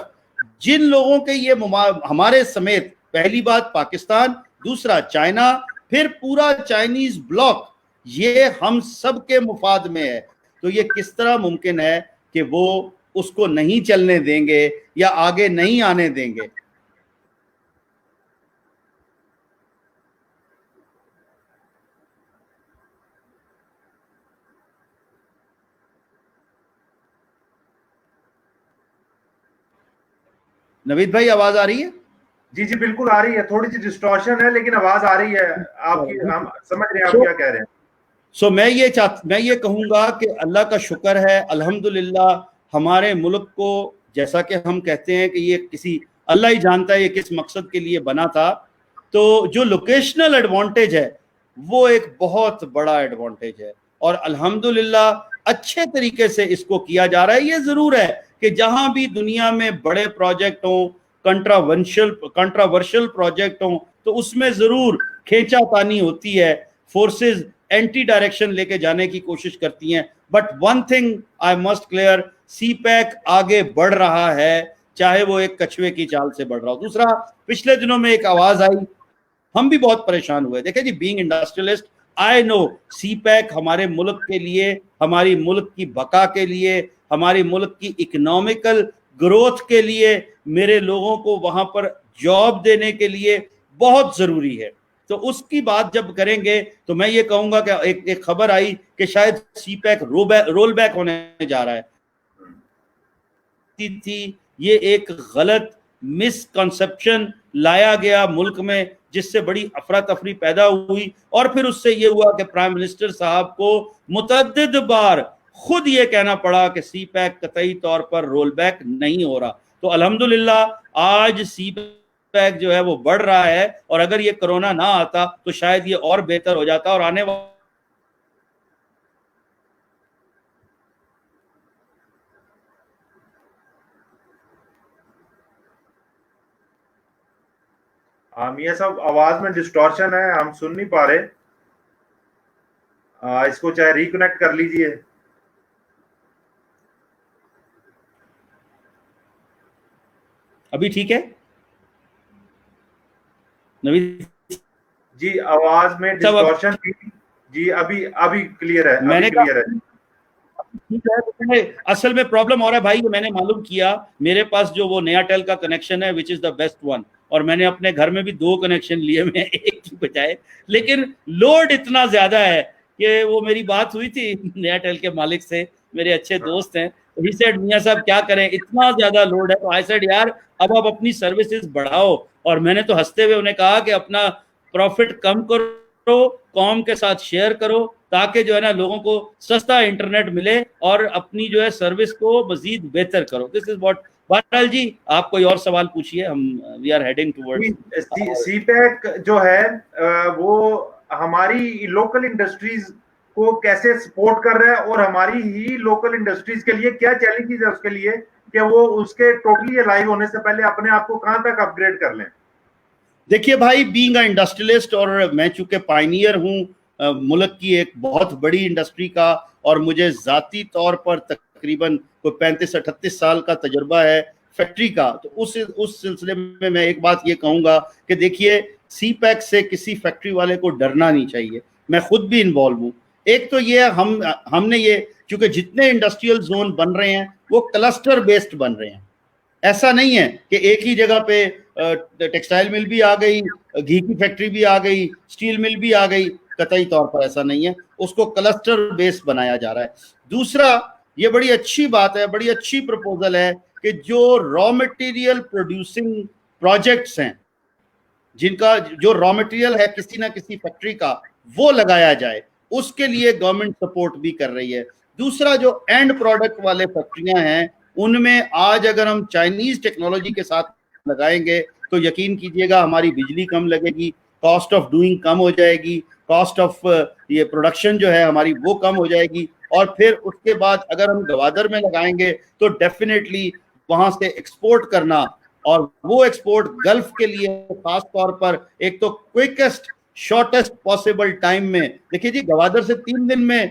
جن لوگوں کے یہ ہمارے سمیت, پہلی بات پاکستان, دوسرا چائنا, پھر پورا چائنیز بلاک, یہ ہم سب کے مفاد میں ہے, تو یہ کس طرح ممکن ہے کہ وہ اس کو نہیں چلنے دیں گے یا آگے نہیں آنے دیں گے؟ نوید بھائی آواز آ رہی ہے؟ جی جی بالکل آ رہی ہے, تھوڑی سی ڈسٹورشن ہے لیکن آواز آ رہی ہے آپ کی, ہم سمجھ رہے ہیں آپ کیا کہہ رہے ہیں. میں یہ کہوں گا کہ اللہ کا شکر ہے, الحمدللہ ہمارے ملک کو, جیسا کہ ہم کہتے ہیں کہ یہ کسی, اللہ ہی جانتا ہے یہ کس مقصد کے لیے بنا تھا, تو جو لوکیشنل ایڈوانٹیج ہے وہ ایک بہت بڑا ایڈوانٹیج ہے, اور الحمدللہ اچھے طریقے سے اس کو کیا جا رہا ہے. یہ ضرور ہے کہ جہاں بھی دنیا میں بڑے پروجیکٹ ہوں, کنٹراورشل پروجیکٹ ہوں, تو اس میں ضرور کھینچا تانی ہوتی ہے, فورسز اینٹی ڈائریکشن لے کے جانے کی کوشش کرتی ہیں. But one thing I must clear, CPEC آگے بڑھ رہا ہے, چاہے وہ ایک کچھوے کی چال سے بڑھ رہا ہو. دوسرا, پچھلے دنوں میں ایک آواز آئی, ہم بھی بہت پریشان ہوئے. دیکھیں جی, بینگ انڈسٹریلسٹ, آئی نو سی پیک ہمارے ملک کے لیے, ہماری ملک کی بقا کے لیے, ہماری ملک کی اکنامیکل گروتھ کے لیے, میرے لوگوں کو وہاں پر جاب دینے کے لیے بہت ضروری ہے. تو اس کی بات جب کریں گے تو میں یہ کہوں گا کہ ایک خبر آئی کہ شاید سی پیک رول بیک ہونے جا رہا ہے. تھی یہ ایک غلط مس کنسپشن لایا گیا ملک میں, جس سے بڑی افراتفری پیدا ہوئی, اور پھر اس سے یہ ہوا کہ پرائم منسٹر صاحب کو متعدد بار خود یہ کہنا پڑا کہ سی پیک قطعی طور پر رول بیک نہیں ہو رہا. تو الحمدللہ آج سی پیک جو ہے وہ بڑھ رہا ہے, اور اگر یہ کرونا نہ آتا تو شاید یہ اور بہتر ہو جاتا, اور آنے والا میاں صاحب آواز میں ڈسٹورشن ہے, ہم سن نہیں پا رہے, اس کو چاہے ریکنیکٹ کر لیجئے. ابھی ٹھیک ہے نوید جی؟ آواز میں ڈسٹورشن تھی جی, ابھی کلیئر ہے, میں نے کلیئر ہے. اصل میں پرابلم ہو رہا ہے بھائی, میں نے معلوم کیا میرے پاس جو وہ نیا ٹیل کا کنیکشن ہے which is the best one, اور میں نے اپنے گھر میں بھی 2 کنیکشن لیے میں ایک کی بجائے, لیکن لوڈ اتنا زیادہ ہے کہ وہ میری بات ہوئی تھی نیا ٹیل کے مالک سے, میرے اچھے دوست ہیں, he said میاں صاحب کیا کریں اتنا زیادہ لوڈ ہے. تو I said یار اب آپ اپنی سروسز بڑھاؤ, اور میں نے تو ہنستے ہوئے انہیں کہا کہ اپنا پروفٹ کم کرو, قوم کے ساتھ شیئر کرو, تاکہ جو ہے نا لوگوں کو سستا انٹرنیٹ ملے اور اپنی جو ہے سروس کو مزید بہتر کرو. This is what. بہرحال جی آپ کوئی اور سوال پوچھیے, ہم we are heading toward. CPEC جو ہے وہ ہماری لوکل انڈسٹریز کو کیسے سپورٹ کر رہا ہے, اور ہماری ہی لوکل انڈسٹریز کے لیے کیا چیلنجز ہے اس کے لیے کہ وہ اس کے ٹوٹلی لائیو ہونے سے پہلے اپنے آپ کو کہاں تک اپ گریڈ کر لیں؟ دیکھیے بھائی, بینگ اے انڈسٹریلسٹ, اور میں چونکہ پائنیئر ہوں ملک کی ایک بہت بڑی انڈسٹری کا, اور مجھے ذاتی طور پر تقریباً کوئی 35-38 سال کا تجربہ ہے فیکٹری کا, تو اس سلسلے میں میں ایک بات یہ کہوں گا کہ دیکھیے سی پیک سے کسی فیکٹری والے کو ڈرنا نہیں چاہیے. میں خود بھی انوالو ہوں. ایک تو یہ ہم نے یہ, چونکہ جتنے انڈسٹریل زون بن رہے ہیں وہ کلسٹر بیسڈ بن رہے ہیں, ایسا نہیں ہے کہ ایک ہی جگہ پہ ٹیکسٹائل مل بھی آ گئی, گھی کی فیکٹری بھی آ گئی, اسٹیل مل بھی آ گئی, قطعی طور پر ایسا نہیں ہے, اس کو کلسٹر بیس بنایا جا رہا ہے. دوسرا, یہ بڑی اچھی بات ہے, بڑی اچھی پروپوزل ہے کہ جو را مٹیریل پروڈیوسنگ پروجیکٹس ہیں, جن کا جو را مٹیریل ہے کسی نہ کسی فیکٹری کا, وہ لگایا جائے, اس کے لیے گورنمنٹ سپورٹ بھی کر رہی ہے. دوسرا, جو اینڈ پروڈکٹ والے فیکٹریاں ہیں ان میں آج اگر ہم چائنیز ٹیکنالوجی کے ساتھ لگائیں گے تو یقین کیجئے گا ہماری بجلی کم لگے گی, کاسٹ آف ڈوئنگ کم ہو جائے گی, کاسٹ آف یہ پروڈکشن جو ہے ہماری وہ کم ہو جائے گی, اور پھر اس کے بعد اگر ہم گوادر میں لگائیں گے تو ڈیفینیٹلی وہاں سے ایکسپورٹ کرنا, اور وہ ایکسپورٹ گلف کے لیے خاص طور پر ایک تو کوئکسٹ شارٹیسٹ پاسبل ٹائم میں, دیکھیے جی گوادر سے 3 دن میں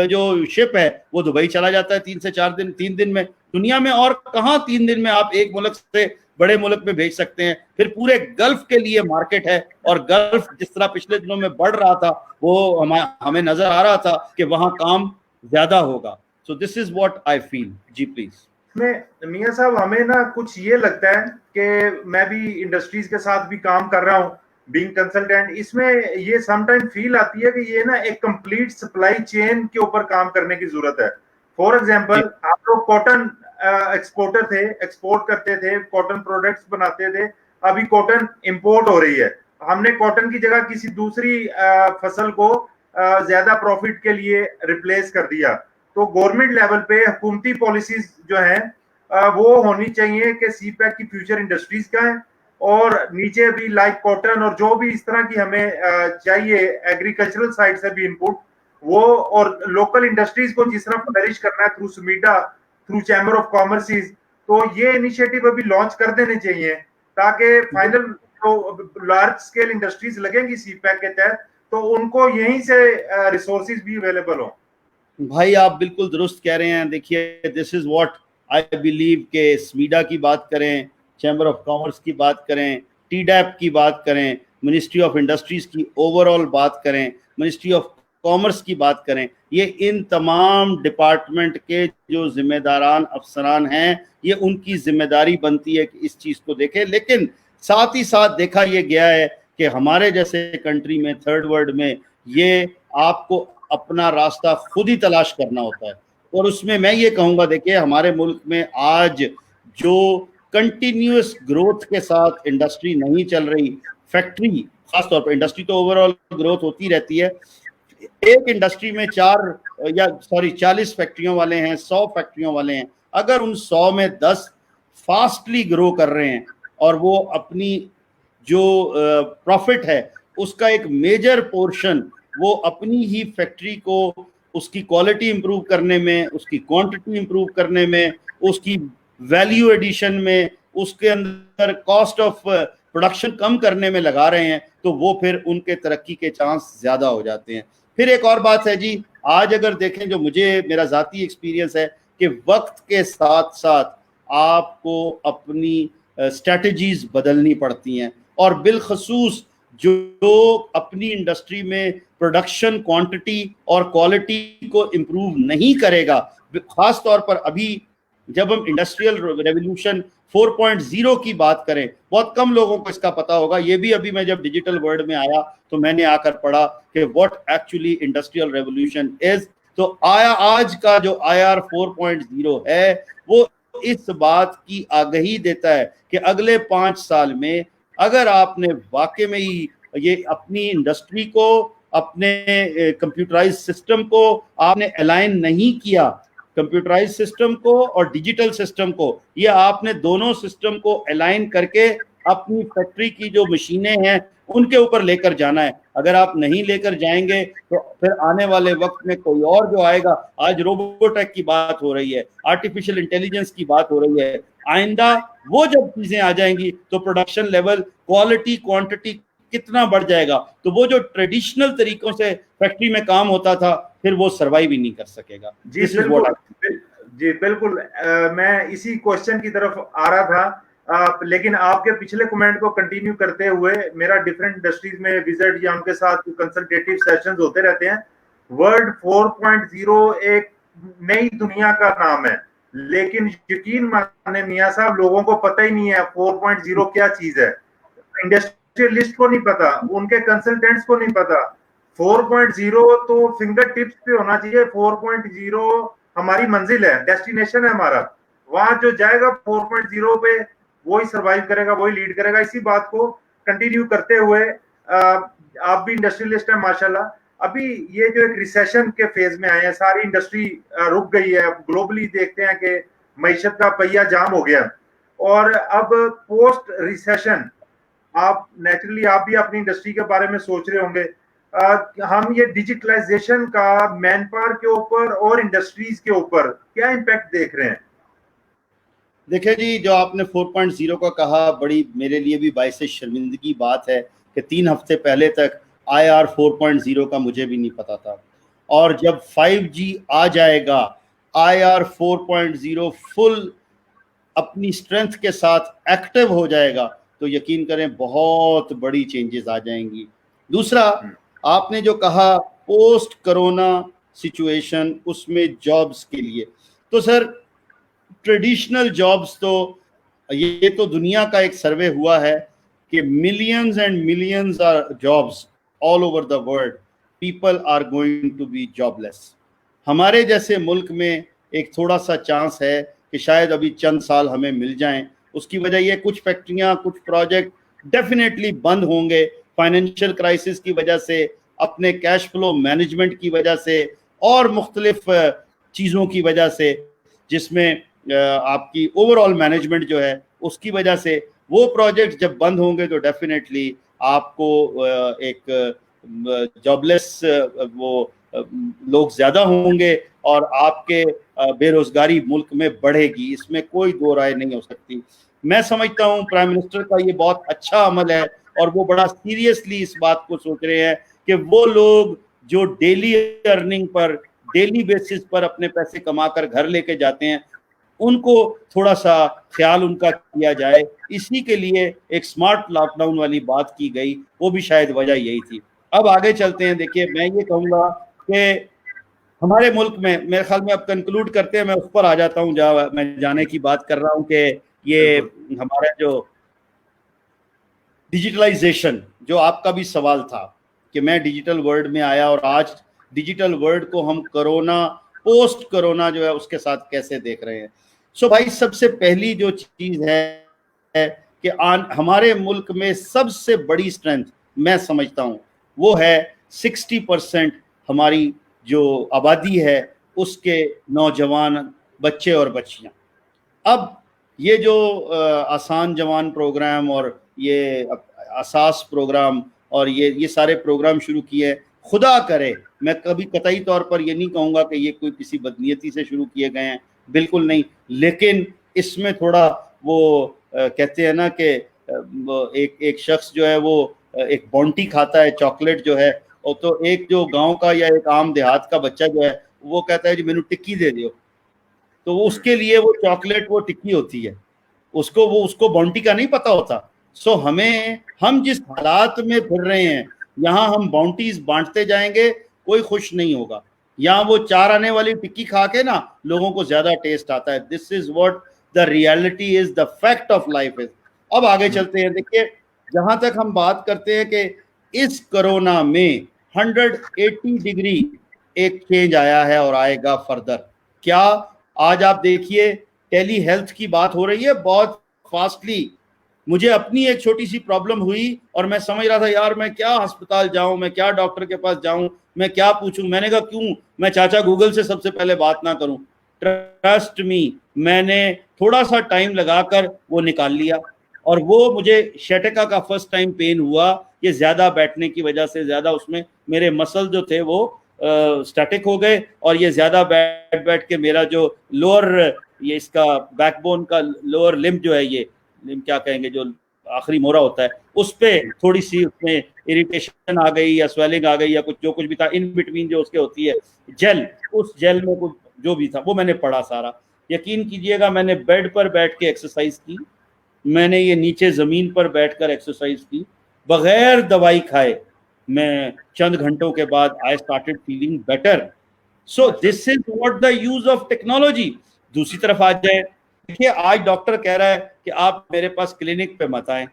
جو شپ ہے وہ دبئی چلا جاتا ہے, 3 سے 4 دن, 3 دن میں. دنیا میں اور کہاں 3 دن میں آپ ایک ملک سے بڑے ملک میں بھیج سکتے ہیں؟ پھر پورے گلف کے لیے مارکیٹ ہے, اور گلف جس طرح پچھلے دنوں میں بڑھ رہا تھا وہ ہمیں نظر آ رہا تھا کہ وہاں کام زیادہ ہوگا. So this is what I feel. جی پلیز. میں میاں صاحب ہمیں نا کچھ یہ لگتا ہے کہ میں بھی انڈسٹریز کے ساتھ بھی کام کر رہا ہوں بینگ کنسلٹینٹ, اس میں یہ سم ٹائم فیل آتی ہے کہ یہ نا ایک کمپلیٹ سپلائی چین کے اوپر کام کرنے کی ضرورت ہے. فار ایگزامپل آپ لوگ کاٹن ایکسپورٹر تھے, ایکسپورٹ کرتے تھے, کاٹن پروڈکٹس بناتے تھے, ابھی کاٹن امپورٹ ہو رہی ہے, ہم نے کاٹن کی جگہ کسی دوسری فصل کو زیادہ پروفٹ کے لیے ریپلیس کر دیا. تو گورنمنٹ لیول پہ حکومتی پالیسیز جو ہیں وہ ہونی چاہیے کہ سی پیک کی فیوچر انڈسٹریز کا ہے, اور نیچے بھی لائک کاٹن اور جو بھی اس طرح کی ہمیں چاہیے ایگریکلچرل سائڈ سے بھی انپٹ وہ, اور لوکل انڈسٹریز کو جس طرح فلرش کرنا ہے through سمیڈا, through chamber of commerces, تو یہ انیشیٹو ابھی لانچ کر دینے چاہیے تاکہ فائنل جو لارج اسکیل انڈسٹریز لگیں گی سی پیک کے تحت تو ان کو یہیں سے ریسورسز بھی اویلیبل ہوں. بھائی آپ بالکل درست کہہ رہے ہیں. دیکھیے دس از واٹ آئی بلیو کہ سمیڈا کی بات کریں, چیمبر آف کامرس کی بات کریں, ٹی ڈیپ کی بات کریں, منسٹری آف انڈسٹریز کی اوور آل بات کریں, منسٹری آف کامرس کی بات کریں, یہ ان تمام ڈپارٹمنٹ کے جو ذمہ داران افسران ہیں یہ ان کی ذمہ داری بنتی ہے کہ اس چیز کو دیکھیں. لیکن ساتھ ہی ساتھ دیکھا یہ گیا ہے کہ ہمارے جیسے کنٹری میں, تھرڈ ورلڈ میں, یہ آپ کو اپنا راستہ خود ہی تلاش کرنا ہوتا ہے. اور اس میں یہ کہوں گا, دیکھیں ہمارے ملک میں آج جو کنٹینیوس گروتھ کے ساتھ انڈسٹری نہیں چل رہی, فیکٹری خاص طور پر, انڈسٹری تو اوور آل گروتھ ہوتی رہتی ہے, ایک انڈسٹری میں 40 فیکٹریوں والے ہیں, 100 فیکٹریوں والے ہیں, اگر ان 100 میں 10 فاسٹلی گرو کر رہے ہیں اور وہ اپنی جو پروفٹ ہے اس کا ایک میجر پورشن وہ اپنی ہی فیکٹری کو اس کی کوالٹی امپروو کرنے میں, اس کی کوانٹٹی امپروو کرنے میں, اس کی ویلیو ایڈیشن میں, اس کے اندر کاسٹ آف پروڈکشن کم کرنے میں لگا رہے ہیں, تو وہ پھر ان کے ترقی کے چانس زیادہ ہو جاتے ہیں. پھر ایک اور بات ہے جی, آج اگر دیکھیں جو میرا ذاتی ایکسپیرینس ہے کہ وقت کے ساتھ ساتھ آپ کو اپنی اسٹریٹجیز بدلنی پڑتی ہیں, اور بالخصوص جو اپنی انڈسٹری میں پروڈکشن کوانٹٹی اور کوالٹی کو امپروو نہیں کرے گا, خاص طور پر ابھی جب ہم انڈسٹریل ریولوشن 4.0 کی بات کریں, بہت کم لوگوں کو اس کا پتا ہوگا, یہ بھی ابھی میں جب ڈیجیٹل ورلڈ میں آیا تو میں نے آ کر پڑھا کہ واٹ ایکچولی انڈسٹریل ریولوشن از. تو آج کا جو IR 4.0 ہے وہ اس بات کی آگہی دیتا ہے کہ اگلے 5 سال میں اگر آپ نے واقع میں ہی یہ اپنی انڈسٹری کو, اپنے کمپیوٹرائز سسٹم کو آپ نے الائن نہیں کیا, کمپیوٹرائز سسٹم کو اور ڈیجیٹل سسٹم کو, یہ آپ نے دونوں سسٹم کو الائن کر کے اپنی فیکٹری کی جو مشینیں ہیں ان کے اوپر لے کر جانا ہے. اگر آپ نہیں لے کر جائیں گے تو پھر آنے والے وقت میں کوئی اور جو آئے گا, آج روبوٹیک کی بات ہو رہی ہے, آرٹیفیشل انٹیلیجنس کی بات ہو رہی ہے, آئندہ وہ جب چیزیں آ جائیں گی تو پروڈکشن لیول, کوالٹی, کوانٹٹی کتنا بڑھ جائے گا, تو وہ جو ٹریڈیشنل طریقوں سے فیکٹری میں کام ہوتا تھا پھر وہ سروائیو ہی نہیں کر سکے گا. جی بالکل, میں اسی کوشچن کی طرف آ رہا تھا, لیکن آپ کے پچھلے کمنٹ کو کنٹینیو کرتے ہوئے میرا ڈفرینٹ انڈسٹریز میں وزٹ یا ان کے ساتھ کنسلٹیٹیو سیشنز ہوتے رہتے ہیں. ورلڈ 4.0 ایک نئی دنیا کا نام ہے, لیکن یقین مانے میاں صاحب لوگوں کو پتہ ہی نہیں ہے 4.0 کیا چیز ہے. انڈسٹریلسٹ کو نہیں پتا, ان کے کنسلٹینٹس کو نہیں پتا. 4.0 تو فنگر ٹپس پہ ہونا چاہیے. 4.0 ہماری منزل ہے, ڈیسٹینیشن ہے ہمارا, وہاں جو جائے گا 4.0 پہ وہی سروائیو کرے گا, وہی لیڈ کرے گا. اسی بات کو کنٹینیو کرتے ہوئے, آپ بھی انڈسٹریلسٹ ہیں ماشاءاللہ, ابھی یہ جو ایک ریسیشن کے فیز میں آئے ہیں, ساری انڈسٹری رک گئی ہے. گلوبلی دیکھتے ہیں کہ معیشت کا پہیہ جام ہو گیا, اور اب پوسٹ ریسیشن آپ نیچرلی آپ بھی اپنی انڈسٹری کے بارے میں سوچ رہے ہوں گے, ہم یہ ڈیجیٹلائزیشن کا مین پاور کے اوپر اور انڈسٹریز کے اوپر کیا امپیکٹ دیکھ رہے ہیں؟ دیکھیں جی, جو آپ نے 4.0 کا کہا, بڑی میرے لیے بھی باعث شرمندگی بات ہے کہ 3 ہفتے پہلے تک IR 4.0 کا مجھے بھی نہیں پتا تھا, اور جب 5G آ جائے گا, IR 4.0 فل اپنی اسٹرینتھ کے ساتھ ایکٹیو ہو جائے گا, تو یقین کریں بہت بڑی چینجز آ جائیں گی. دوسرا, آپ نے جو کہا پوسٹ کرونا سچویشن, اس میں جابز کے لیے, تو سر ٹریڈیشنل جابز تو یہ تو دنیا کا ایک سروے ہوا ہے کہ millions and millions are jobs all over the world, people are going to be jobless. ہمارے جیسے ملک میں ایک تھوڑا سا چانس ہے کہ شاید ابھی چند سال ہمیں مل جائیں. اس کی وجہ یہ کچھ فیکٹریاں, کچھ پروجیکٹ ڈیفینیٹلی بند ہوں گے فائنینشیل کرائسس کی وجہ سے, اپنے کیش فلو مینجمنٹ کی وجہ سے, اور مختلف چیزوں کی وجہ سے, جس میں آپ کی اوور آل مینجمنٹ جو ہے اس کی وجہ سے. وہ پروجیکٹ جب بند ہوں گے تو ڈیفینیٹلی آپ کو ایک جاب لیس وہ لوگ زیادہ ہوں گے, اور آپ کے بے روزگاری ملک میں بڑھے گی, اس میں کوئی دو رائے نہیں ہو سکتی. میں سمجھتا ہوں پرائم منسٹر کا یہ بہت اچھا عمل ہے, اور وہ بڑا سیریسلی اس بات کو سوچ رہے ہیں کہ وہ لوگ جو ڈیلی ارننگ پر, ڈیلی بیسس پر اپنے پیسے کما کر گھر لے کے جاتے ہیں, ان کو تھوڑا سا خیال ان کا کیا جائے. اسی کے لیے ایک سمارٹ لاک ڈاؤن والی بات کی گئی, وہ بھی شاید وجہ یہی تھی. اب آگے چلتے ہیں. دیکھیے, میں یہ کہوں گا کہ ہمارے ملک میں, میرے خیال میں اب کنکلوڈ کرتے ہیں, میں اس پر آ جاتا ہوں جہاں میں جانے کی بات کر رہا ہوں, کہ یہ ہمارا جو ڈیجیٹلائزیشن, جو آپ کا بھی سوال تھا کہ میں ڈیجیٹل ورلڈ میں آیا, اور آج ڈیجیٹل ورلڈ کو ہم کرونا, پوسٹ کرونا جو ہے اس کے ساتھ کیسے دیکھ رہے ہیں. سو بھائی, سب سے پہلی جو چیز ہے کہ ہمارے ملک میں سب سے بڑی اسٹرینتھ میں سمجھتا ہوں وہ ہے 60% ہماری جو آبادی ہے اس کے نوجوان بچے اور بچیاں. اب یہ جو آسان جوان پروگرام اور یہ اساس پروگرام اور یہ سارے پروگرام شروع کیے, خدا کرے میں کبھی قطعی طور پر یہ نہیں کہوں گا کہ یہ کوئی کسی بدنیتی سے شروع کیے گئے ہیں, بالکل نہیں, لیکن اس میں تھوڑا وہ کہتے ہیں نا کہ ایک شخص جو ہے وہ ایک بونٹی کھاتا ہے, چاکلیٹ جو ہے, اور تو ایک جو گاؤں کا یا ایک عام دیہات کا بچہ جو ہے وہ کہتا ہے جی مینو ٹکی دے دیو, تو اس کے لیے وہ چاکلیٹ وہ ٹکی ہوتی ہے, اس کو بونٹی کا نہیں پتا ہوتا. سو ہم جس حالات میں پھر رہے ہیں, یہاں ہم باؤنٹیز بانٹتے جائیں گے, کوئی خوش نہیں ہوگا. یہاں وہ 4 آنے والی ٹکی کھا کے نا لوگوں کو زیادہ ٹیسٹ آتا ہے. This is what the reality is, the fact of life is. اب آگے چلتے ہیں. دیکھیے, جہاں تک ہم بات کرتے ہیں کہ اس کرونا میں 180 ڈگری ایک چینج آیا ہے اور آئے گا فردر. کیا آج آپ دیکھیے ٹیلی ہیلتھ کی بات ہو رہی ہے بہت فاسٹلی. مجھے اپنی ایک چھوٹی سی پرابلم ہوئی اور میں سمجھ رہا تھا یار میں کیا ہسپتال جاؤں, میں کیا ڈاکٹر کے پاس جاؤں, میں کیا پوچھوں. میں نے کہا کیوں میں چاچا گوگل سے سب سے پہلے بات نہ کروں. ٹرسٹ می, میں نے تھوڑا سا ٹائم لگا کر وہ نکال لیا, اور وہ مجھے شیٹکا کا فرسٹ ٹائم پین ہوا. یہ زیادہ بیٹھنے کی وجہ سے, زیادہ اس میں میرے مسل جو تھے وہ سٹیٹک ہو گئے, اور یہ زیادہ بیٹھ کے میرا جو لوور, یہ اس کا بیک بون کا لوور لمب جو ہے, یہ لمب کیا کہیں گے, جو آخری مورا ہوتا ہے, اس پہ تھوڑی سی اس میں اریٹیشن آ گئی یا سویلنگ آ گئی یا کچھ جو کچھ بھی تھا ان بٹوین جو اس کے ہوتی ہے جیل, اس جیل میں کچھ جو بھی تھا وہ میں نے پڑھا سارا. یقین کیجئے گا میں نے بیڈ پر بیٹھ کے ایکسرسائز کی, میں نے یہ نیچے زمین پر بیٹھ کر ایکسرسائز کی بغیر دوائی کھائے. میں چند گھنٹوں کے بعد I started feeling better. So this is what the use of technology. دوسری طرف آ جائے, دیکھیے آج ڈاکٹر کہہ رہا ہے کہ آپ میرے پاس کلینک پہ مت آئیں,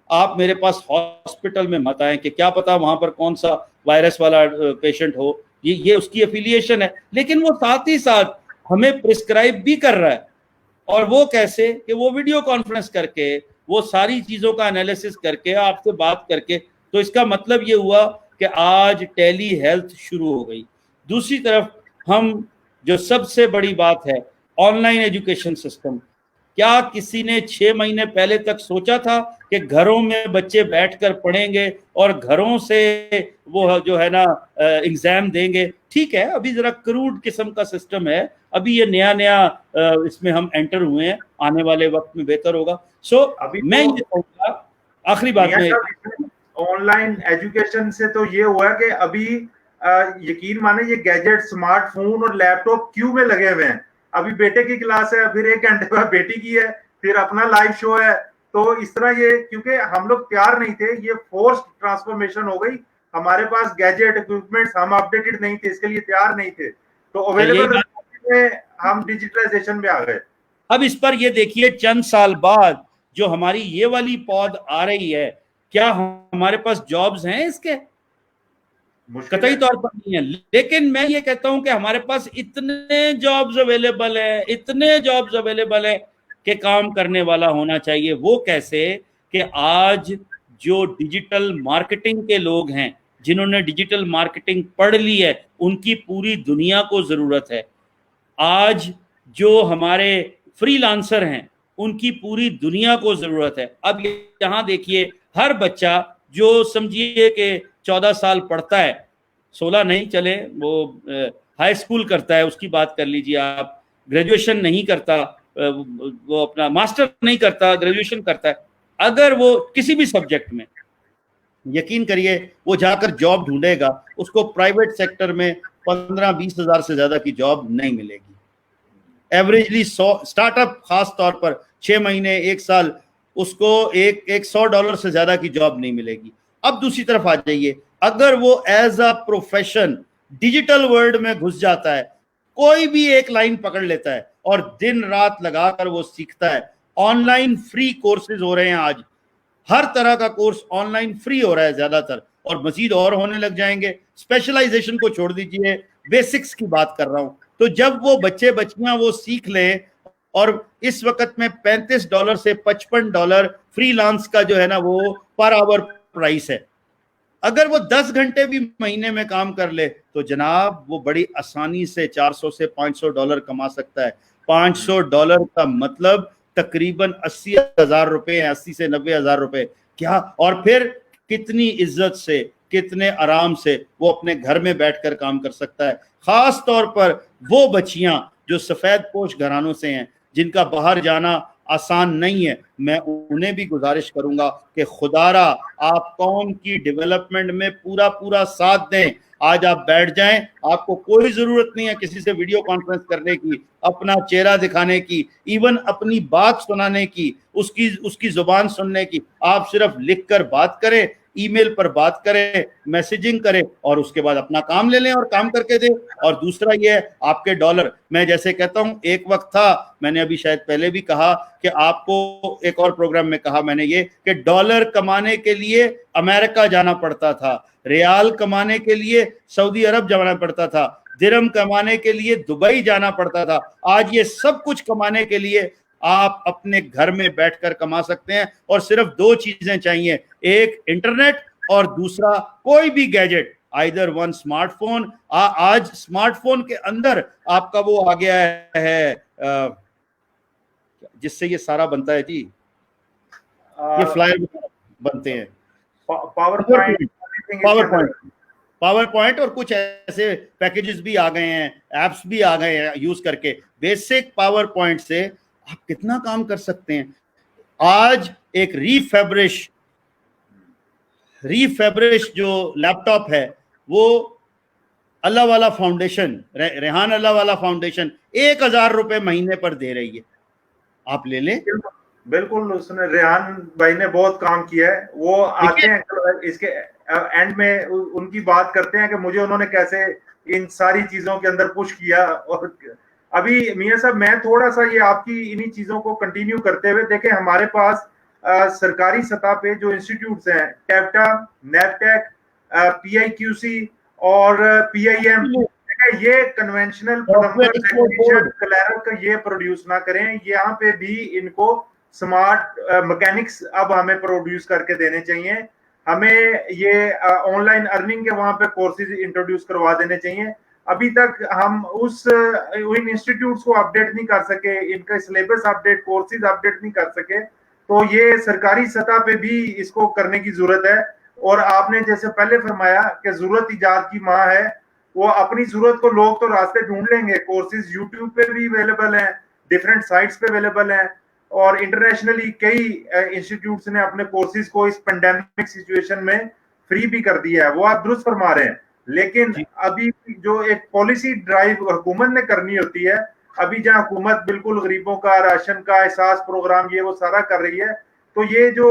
آپ میرے پاس ہاسپٹل میں مت آئیں, کہ کیا پتا وہاں پر کون سا وائرس والا پیشنٹ ہو, یہ اس کی افیلیشن ہے. لیکن وہ ساتھ ہی ساتھ ہمیں پرسکرائب بھی کر رہا ہے, اور وہ کیسے کہ وہ ویڈیو کانفرنس کر کے وہ ساری چیزوں کا انالیسس کر کے آپ سے بات کر کے. تو اس کا مطلب یہ ہوا کہ آج ٹیلی ہیلتھ شروع ہو گئی. دوسری طرف ہم جو سب سے بڑی بات ہے آن لائن ایجوکیشن سسٹم. کیا کسی نے 6 مہینے پہلے تک سوچا تھا کہ گھروں میں بچے بیٹھ کر پڑھیں گے اور گھروں سے وہ جو ہے نا ایگزام دیں گے؟ ٹھیک ہے ابھی ذرا کروڈ قسم کا سسٹم ہے, ابھی یہ نیا اس میں ہم انٹر ہوئے ہیں, آنے والے وقت میں بہتر ہوگا. سو میں یہ کہوں گا آخری بات میں, آن لائن ایجوکیشن سے تو یہ ہوا کہ ابھی یقین مانے یہ گیجٹ, اسمارٹ فون اور لیپ ٹاپ کیوں میں لگے ہوئے ہیں. ابھی بیٹے کی کلاس ہے, پھر 1 گھنٹے بعد بیٹی کی ہے, پھر اپنا لائیو شو ہے. تو اس طرح یہ, کیونکہ ہم لوگ تیار نہیں تھے, یہ فورسڈ ٹرانسفارمیشن ہو گئی. ہمارے پاس گیجٹ اکوپمنٹس, ہم اپڈیٹڈ نہیں تھے, اس کے لیے تیار نہیں تھے, تو اویلیبل میں ہم ڈیجیٹلائزیشن میں آ گئے. اب اس پر یہ دیکھیے چند سال بعد جو ہماری یہ والی پود آ رہی ہے, کیا ہمارے پاس جابز ہیں اس کے؟ قطعی طور پر نہیں ہے. لیکن میں یہ کہتا ہوں کہ ہمارے پاس اتنے جابز اویلیبل ہیں, اتنے جابز اویلیبل ہیں کہ کام کرنے والا ہونا چاہیے. وہ کیسے کہ آج جو ڈیجیٹل مارکیٹنگ کے لوگ ہیں, جنہوں نے ڈیجیٹل مارکیٹنگ پڑھ لی ہے, ان کی پوری دنیا کو ضرورت ہے. آج جو ہمارے فری لانسر ہیں, ان کی پوری دنیا کو ضرورت ہے. اب یہاں دیکھیے ہر بچہ جو سمجھیے کہ 14 سال پڑھتا ہے, 16 نہیں چلے, وہ ہائی اسکول کرتا ہے, اس کی بات کر لیجیے آپ, گریجویشن نہیں کرتا, وہ اپنا ماسٹر نہیں کرتا, گریجویشن کرتا ہے, اگر وہ کسی بھی سبجیکٹ میں, یقین کریے وہ جا کر جاب ڈھونڈے گا, اس کو پرائیویٹ سیکٹر میں 15-20 ہزار سے زیادہ کی جاب نہیں ملے گی. ایوریجلی اسٹارٹ اپ خاص طور پر 6 مہینے 1 سال اس کو $100 سے زیادہ کی جاب نہیں ملے گی. اب دوسری طرف آ جائیے, اگر وہ as a profession digital world میں گھس جاتا ہے, کوئی بھی ایک لائن پکڑ لیتا ہے اور دن رات لگا کر وہ سیکھتا ہے. آن لائن فری کورسز ہو رہے ہیں, آج ہر طرح کا کورس آن لائن فری ہو رہا ہے زیادہ تر, اور مزید اور ہونے لگ جائیں گے. اسپیشلائزیشن کو چھوڑ دیجئے, بیسکس کی بات کر رہا ہوں. تو جب وہ بچے بچیاں وہ سیکھ لیں, اور اس وقت میں $35 سے $55 فری لانس کا جو ہے نا وہ پر آور پرائس ہے, اگر وہ 10 گھنٹے بھی مہینے میں کام کر لے تو جناب وہ بڑی آسانی سے $400 سے $500 کما سکتا ہے. $500 کا مطلب تقریباً 80,000 روپے, 80 سے 90,000 روپے. کیا, اور پھر کتنی عزت سے, کتنے آرام سے وہ اپنے گھر میں بیٹھ کر کام کر سکتا ہے. خاص طور پر وہ بچیاں جو سفید پوش گھرانوں سے ہیں, جن کا باہر جانا آسان نہیں ہے, میں انہیں بھی گزارش کروں گا کہ خدا را آپ قوم کی ڈیولپمنٹ میں پورا ساتھ دیں. آج آپ بیٹھ جائیں, آپ کو کوئی ضرورت نہیں ہے کسی سے ویڈیو کانفرنس کرنے کی, اپنا چہرہ دکھانے کی, ایون اپنی بات سنانے کی, اس کی زبان سننے کی. آپ صرف لکھ کر بات کریں, ای میل پر بات کریں, میسیجنگ کریں, اور اس کے بعد اپنا کام لے لیں اور کام کر کے دیں. اور دوسرا یہ ہے آپ کے ڈالر, میں جیسے کہتا ہوں, ایک وقت تھا, میں نے ابھی شاید پہلے بھی کہا کہ آپ کو ایک اور پروگرام میں کہا میں نے یہ, کہ ڈالر کمانے کے لیے امریکہ جانا پڑتا تھا, ریال کمانے کے لیے سعودی عرب جانا پڑتا تھا, درہم کمانے کے لیے دبئی جانا پڑتا تھا. آج یہ سب کچھ کمانے کے لیے آپ اپنے گھر میں بیٹھ کر کما سکتے ہیں, اور صرف 2 چیزیں چاہیے, ایک انٹرنیٹ اور دوسرا کوئی بھی gadget, either one smart phone. آج اسمارٹ فون کے اندر آپ کا وہ آ گیا ہے جس سے یہ سارا بنتا ہے جی, یہ فلائر بنتے ہیں, پاور پوائنٹ اور کچھ ایسے پیکیجز بھی آ گئے ہیں, ایپس بھی آ گئے ہیں یوز کر کے. بیسک پاور پوائنٹ سے آپ کتنا کام کر سکتے ہیں. آج ایک ریفیبرش جو لیپ ٹاپ ہے, وہ اللہ والا فاؤنڈیشن, ریحان اللہ والا فاؤنڈیشن 1,000 روپے مہینے پر دے رہی ہے, آپ لے لیں. بالکل, اس نے ریحان بھائی نے بہت کام کیا ہے. وہ آتے ہیں اس کے اینڈ میں ان کی بات کرتے ہیں کہ مجھے انہوں نے کیسے ان ساری چیزوں کے اندر پش کیا. اور ابھی میاں صاحب میں تھوڑا سا یہ آپ کی انہی چیزوں کو کنٹینیو کرتے ہوئے, دیکھیں ہمارے پاس سرکاری سطح پہ جو انسٹیٹیوٹس ہیں, ٹیپٹا, نیپٹیک, PIQC اور PIM, یہ کنونشنل کلیرک یہ پروڈیوس نہ کریں. یہاں پہ بھی ان کو سمارٹ مکینکس اب ہمیں پروڈیوس کر کے دینے چاہیے. ہمیں یہ آن لائن ارننگ کے وہاں پہ کورسز انٹروڈیوس کروا دینے چاہیے. ابھی تک ہم ان انسٹیٹیوٹس کو اپڈیٹ نہیں کر سکے, ان کا سلیبس اپڈیٹ, کورسز اپڈیٹ نہیں کر سکے. تو یہ سرکاری سطح پہ بھی اس کو کرنے کی ضرورت ہے. اور آپ نے جیسے پہلے فرمایا کہ ضرورت ایجاد کی ماں ہے, وہ اپنی ضرورت کو لوگ تو راستے ڈھونڈ لیں گے. کورسز یوٹیوب پہ بھی اویلیبل ہیں, ڈفرینٹ سائٹس پہ اویلیبل ہیں, اور انٹرنیشنلی کئی انسٹیٹیوٹس نے اپنے کورسز کو اس پینڈیمک سچویشن میں فری بھی کر دیا ہے. وہ آپ درست فرما رہے ہیں, لیکن ابھی جو ایک پالیسی ڈرائیو حکومت نے کرنی ہوتی ہے, ابھی جہاں حکومت بالکل غریبوں کا راشن کا احساس پروگرام یہ وہ سارا کر رہی ہے, تو یہ جو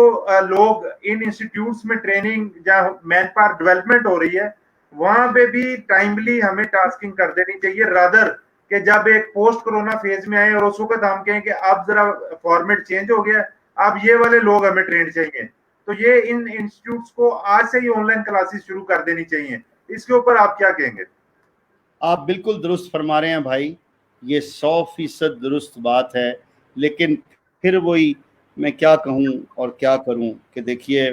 لوگ ان انسٹیٹیوٹس میں ٹریننگ جہاں مین پاور ڈیولپمنٹ ہو رہی ہے, وہاں پہ بھی ٹائملی ہمیں ٹاسکنگ کر دینی چاہیے, رادر کہ جب ایک پوسٹ کرونا فیز میں آئے اور اس وقت ہم کہیں کہ اب ذرا فارمیٹ چینج ہو گیا, اب یہ والے لوگ ہمیں ٹرین چاہیے, تو یہ ان انسٹیٹیوٹس کو آج سے ہی آن لائن کلاسز شروع کر دینی چاہیے. اس کے اوپر آپ کیا کہیں گے؟ آپ بالکل درست فرما رہے ہیں بھائی, یہ 100% درست بات ہے. لیکن پھر وہی میں کیا کہوں اور کیا کروں کہ دیکھیے,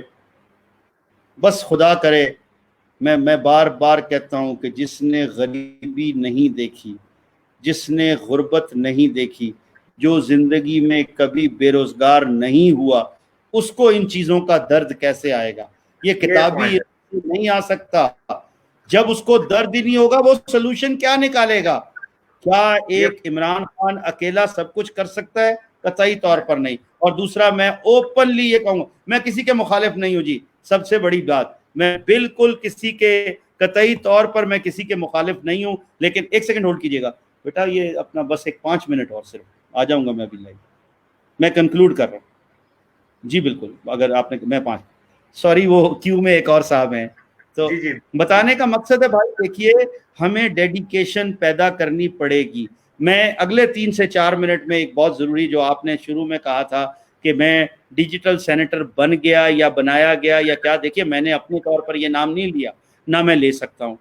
بس خدا کرے, میں بار بار کہتا ہوں کہ جس نے غریبی نہیں دیکھی, جس نے غربت نہیں دیکھی, جو زندگی میں کبھی بے روزگار نہیں ہوا, اس کو ان چیزوں کا درد کیسے آئے گا؟ یہ کتابی نہیں آ سکتا. جب اس کو درد ہی نہیں ہوگا, وہ سلوشن کیا نکالے گا؟ کیا ایک عمران خان اکیلا سب کچھ کر سکتا ہے؟ قطعی طور پر نہیں. اور دوسرا, میں اوپنلی یہ کہوں گا, میں کسی کے مخالف نہیں ہوں جی, سب سے بڑی بات, میں بالکل کسی کے قطعی طور پر میں کسی کے مخالف نہیں ہوں. لیکن ایک سیکنڈ ہولڈ کیجیے گا بیٹا, یہ اپنا بس ایک 5 منٹ اور صرف آ جاؤں گا میں ابھی لائیو, میں کنکلوڈ کر رہا ہوں. جی بالکل, اگر آپ نے, میں 5, سوری وہ کیو میں ایک اور صاحب ہیں. تو بتانے کا مقصد ہے بھائی, دیکھیے ہمیں ڈیڈیکیشن پیدا کرنی پڑے گی. میں اگلے 3 سے 4 منٹ میں ایک بہت ضروری, جو آپ نے شروع میں کہا تھا کہ میں ڈیجیٹل سینیٹر بن گیا یا بنایا گیا یا کیا, دیکھیے میں نے اپنے طور پر یہ نام نہیں لیا, نہ میں لے سکتا ہوں.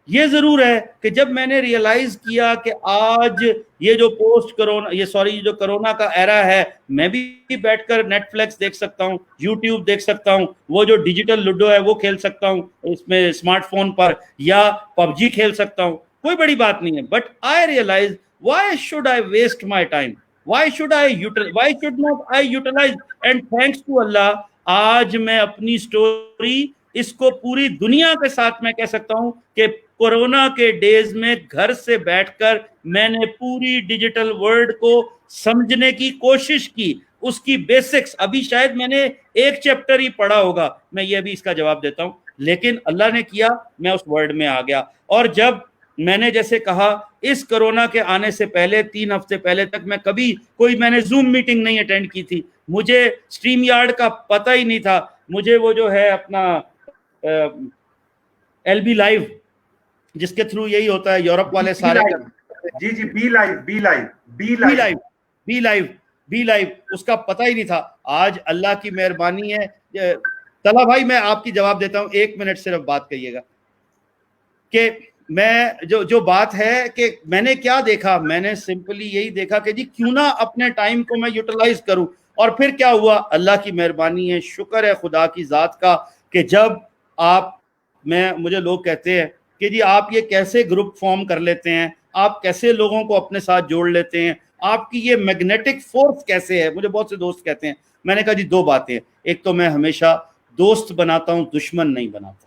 یہ ضرور ہے کہ جب میں نے ریئلائز کیا کہ آج یہ جو پوسٹ کرونا, یہ سوری جو کرونا کا ایرا ہے, میں بھی بیٹھ کر نیٹ فلیکس دیکھ سکتا ہوں, یوٹیوب دیکھ سکتا ہوں, وہ جو ڈیجیٹل لوڈو ہے وہ کھیل سکتا ہوں اس میں اسمارٹ فون پر, یا پب جی کھیل سکتا ہوں, کوئی بڑی بات نہیں ہے. But I realise, why should I waste my time, why should not I utilise. And thanks to Allah, آج میں اپنی سٹوری اس کو پوری دنیا کے ساتھ میں کہہ سکتا ہوں کہ کورونا کے ڈیز میں گھر سے بیٹھ کر میں نے پوری ڈیجیٹل ورلڈ کو سمجھنے کی کوشش کی, اس کی بیسکس. ابھی شاید میں نے ایک چیپٹر ہی پڑھا ہوگا, میں یہ بھی اس کا جواب دیتا ہوں, لیکن اللہ نے کیا, میں اس ورلڈ میں آ گیا. اور جب میں نے جیسے کہا, اس کرونا کے آنے سے پہلے 3 ہفتے پہلے تک میں کبھی میں نے زوم میٹنگ نہیں اٹینڈ کی تھی, مجھے اسٹریم یارڈ کا پتہ ہی نہیں تھا, مجھے وہ جو ہے اپنا ایل بی لائیو جس کے تھرو یہی ہوتا ہے, یورپ والے سارے, جی بی لائیو, اس کا پتہ ہی نہیں تھا. آج اللہ کی مہربانی ہے. طلحہ بھائی میں آپ کی جواب دیتا ہوں, 1 منٹ صرف بات کہیے گا. کہ میں جو بات ہے کہ میں نے کیا دیکھا, میں نے سمپلی یہی دیکھا کہ جی کیوں نہ اپنے ٹائم کو میں یوٹیلائز کروں. اور پھر کیا ہوا, اللہ کی مہربانی ہے, شکر ہے خدا کی ذات کا, کہ جب آپ, مجھے لوگ کہتے ہیں کہ جی آپ یہ کیسے گروپ فارم کر لیتے ہیں, آپ کیسے لوگوں کو اپنے ساتھ جوڑ لیتے ہیں, آپ کی یہ میگنیٹک فورس کیسے ہے. مجھے بہت سے دوست کہتے ہیں. میں نے کہا جی 2 باتیں, ایک تو میں ہمیشہ دوست بناتا ہوں, دشمن نہیں بناتا.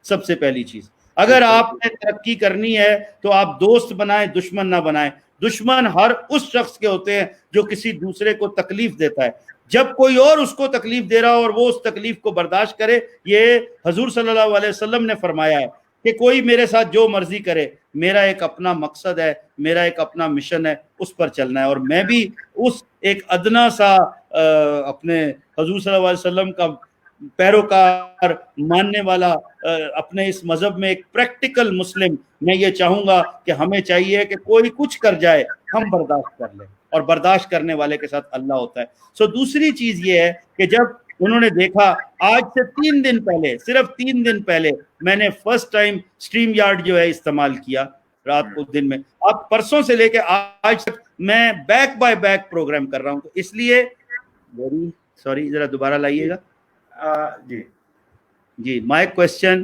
سب سے پہلی چیز, اگر آپ نے ترقی کرنی ہے تو آپ دوست بنائیں, دشمن نہ بنائیں. دشمن ہر اس شخص کے ہوتے ہیں جو کسی دوسرے کو تکلیف دیتا ہے. جب کوئی اور اس کو تکلیف دے رہا ہو اور وہ اس تکلیف کو برداشت کرے, یہ حضور صلی اللہ علیہ وسلم نے فرمایا ہے کہ کوئی میرے ساتھ جو مرضی کرے, میرا ایک اپنا مقصد ہے, میرا ایک اپنا مشن ہے, اس پر چلنا ہے. اور میں بھی اس ایک ادنا سا اپنے حضور صلی اللہ علیہ وسلم کا پیروکار, ماننے والا, اپنے اس مذہب میں ایک پریکٹیکل مسلم, میں یہ چاہوں گا کہ ہمیں چاہیے کہ کوئی کچھ کر جائے ہم برداشت کر لیں, اور برداشت کرنے والے کے ساتھ اللہ ہوتا ہے. دوسری چیز یہ ہے کہ جب انہوں نے دیکھا, آج سے 3 دن پہلے, صرف 3 دن پہلے میں نے فرسٹ ٹائم اسٹریم یارڈ جو ہے استعمال کیا رات کو, دن میں. اب پرسوں سے لے کے آج تک میں بیک بائی بیک پروگرام کر رہا ہوں. تو اس لیے سوری, ذرا دوبارہ لائیے گا. جی مائی کوشچن